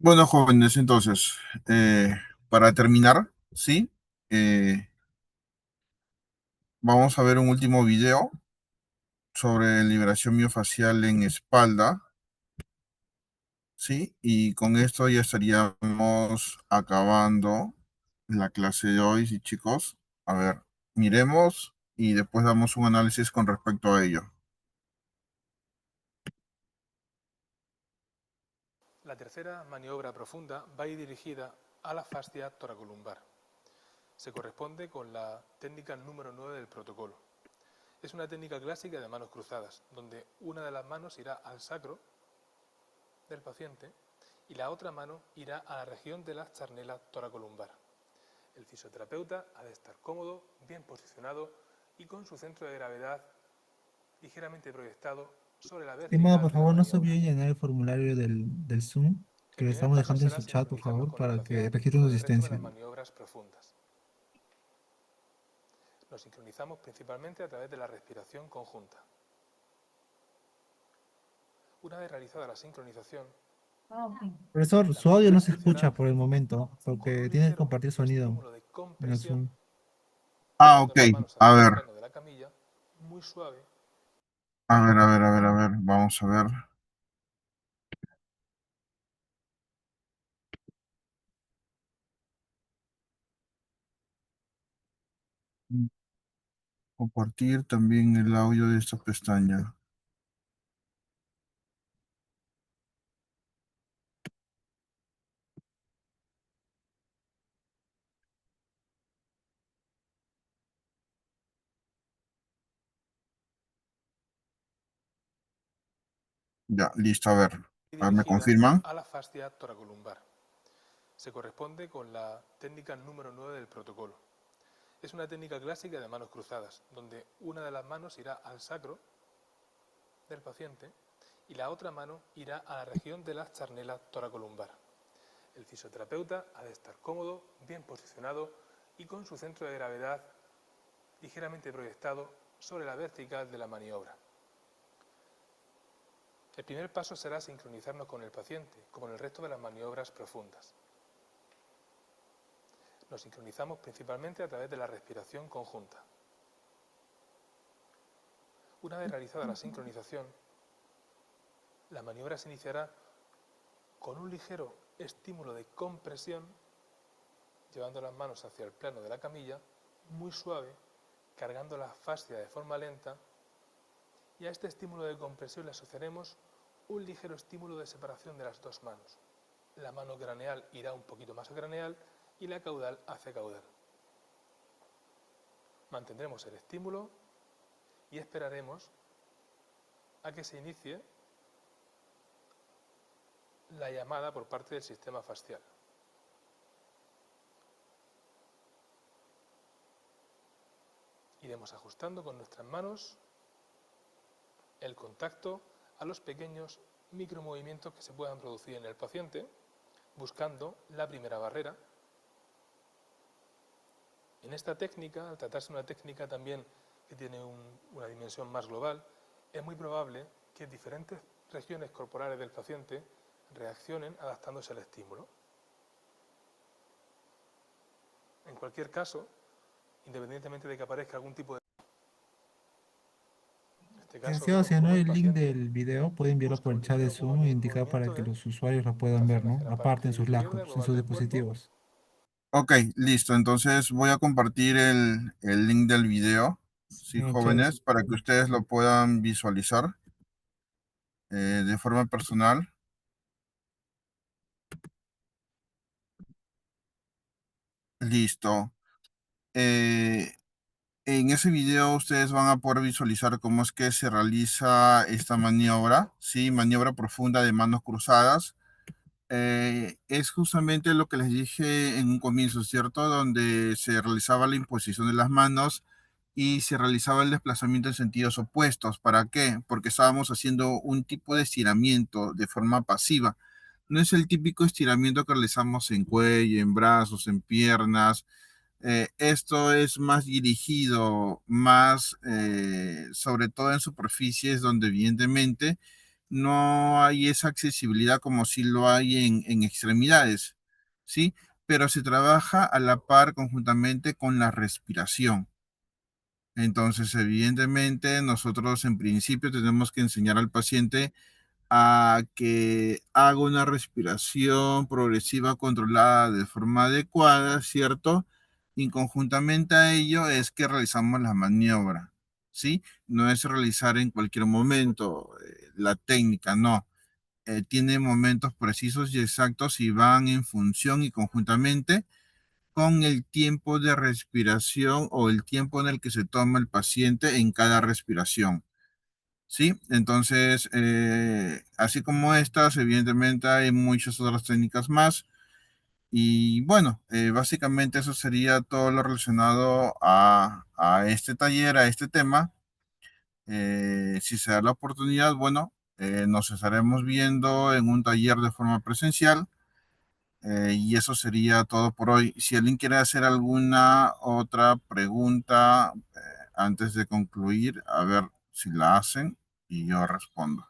Bueno, jóvenes, entonces, para terminar, ¿sí? Eh, Vamos a ver un último video sobre liberación miofacial en espalda, ¿sí? Y con esto ya estaríamos acabando la clase de hoy, sí, chicos. A ver, miremos y después damos un análisis con respecto a ello. La tercera maniobra profunda va a ir dirigida a la fascia toracolumbar. Se corresponde con la técnica número 9 del protocolo. Es una técnica clásica de manos cruzadas, donde una de las manos irá al sacro del paciente y la otra mano irá a la región de la charnela toracolumbar. El fisioterapeuta ha de estar cómodo, bien posicionado y con su centro de gravedad ligeramente proyectado sobre la Estimado, vertical por de la favor, no se maniobra. olvide llenar el formulario del Zoom, que El lo primer estamos paso dejando en será su chat, por sincronizarnos favor, con el para que paciente registren su con el resto de asistencia. las maniobras profundas. Nos sincronizamos principalmente a través de la respiración conjunta. Una vez realizada la sincronización, Profesor, la su audio no maniobra se escucha iniciará por el momento, con porque un tiene que ligero compartir sonido estímulo de en el compresión, Zoom. Ah, llevando ok. las manos A hacia el ver, plano de la camilla, muy suave. a ver. Vamos a ver. Compartir también el audio de esta pestaña. Ya, listo, a ver. A ver, ¿me Dirigida confirman? a la fascia toracolumbar. Se corresponde con la técnica número 9 del protocolo. Es una técnica clásica de manos cruzadas, donde una de las manos irá al sacro del paciente y la otra mano irá a la región de la charnela toracolumbar. El fisioterapeuta ha de estar cómodo, bien posicionado y con su centro de gravedad ligeramente proyectado sobre la vertical de la maniobra. El primer paso será sincronizarnos con el paciente, como en el resto de las maniobras profundas. Nos sincronizamos principalmente a través de la respiración conjunta. Una vez realizada la sincronización, la maniobra se iniciará con un ligero estímulo de compresión, llevando las manos hacia el plano de la camilla, muy suave, cargando la fascia de forma lenta, y a este estímulo de compresión le asociaremos un ligero estímulo de separación de las dos manos. La mano craneal irá un poquito más a craneal y la caudal hacia caudal. Mantendremos el estímulo y esperaremos a que se inicie la llamada por parte del sistema fascial. Iremos ajustando con nuestras manos el contacto a los pequeños micromovimientos que se puedan producir en el paciente, buscando la primera barrera. En esta técnica, al tratarse de una técnica también que tiene una dimensión más global, es muy probable que diferentes regiones corporales del paciente reaccionen adaptándose al estímulo. En cualquier caso, independientemente de que aparezca algún tipo de... En este caso, Licenciado, si no como el el link paciente del video, puede enviarlo busca por un el chat de determinado Zoom e indicar para movimiento que de los usuarios lo puedan ver, ¿no? hacia la Aparte en parte sus izquierda laptops, en global sus del cuerpo. dispositivos. Ok, listo. Entonces voy a compartir el link del video, sí, Muchas gracias. jóvenes, para que ustedes lo puedan visualizar de forma personal. Listo. Eh, en ese video ustedes van a poder visualizar cómo es que se realiza esta maniobra, ¿sí? Maniobra profunda de manos cruzadas. Es justamente lo que les dije en un comienzo, ¿cierto? Donde se realizaba la imposición de las manos y se realizaba el desplazamiento en sentidos opuestos. ¿Para qué? Porque estábamos haciendo un tipo de estiramiento de forma pasiva. No es el típico estiramiento que realizamos en cuello, en brazos, en piernas. Esto es más dirigido, más sobre todo en superficies donde evidentemente no hay esa accesibilidad como si lo hay en extremidades, ¿sí? Pero se trabaja a la par conjuntamente con la respiración. Entonces, evidentemente, nosotros en principio tenemos que enseñar al paciente a que haga una respiración progresiva controlada de forma adecuada, ¿cierto? Y conjuntamente a ello es que realizamos la maniobra, ¿sí? No es realizar en cualquier momento la técnica, no. Tiene momentos precisos y exactos y van en función y conjuntamente con el tiempo de respiración o el tiempo en el que se toma el paciente en cada respiración. ¿Sí? Entonces, así como estas, evidentemente hay muchas otras técnicas más. Y bueno, básicamente eso sería todo lo relacionado a este taller, a este tema. Si se da la oportunidad, bueno, nos estaremos viendo en un taller de forma presencial. Y eso sería todo por hoy. Si alguien quiere hacer alguna otra pregunta antes de concluir, a ver si la hacen y yo respondo.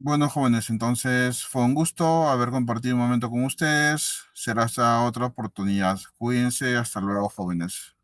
Bueno, jóvenes, entonces fue un gusto haber compartido un momento con ustedes. Será hasta otra oportunidad. Cuídense, hasta luego, jóvenes.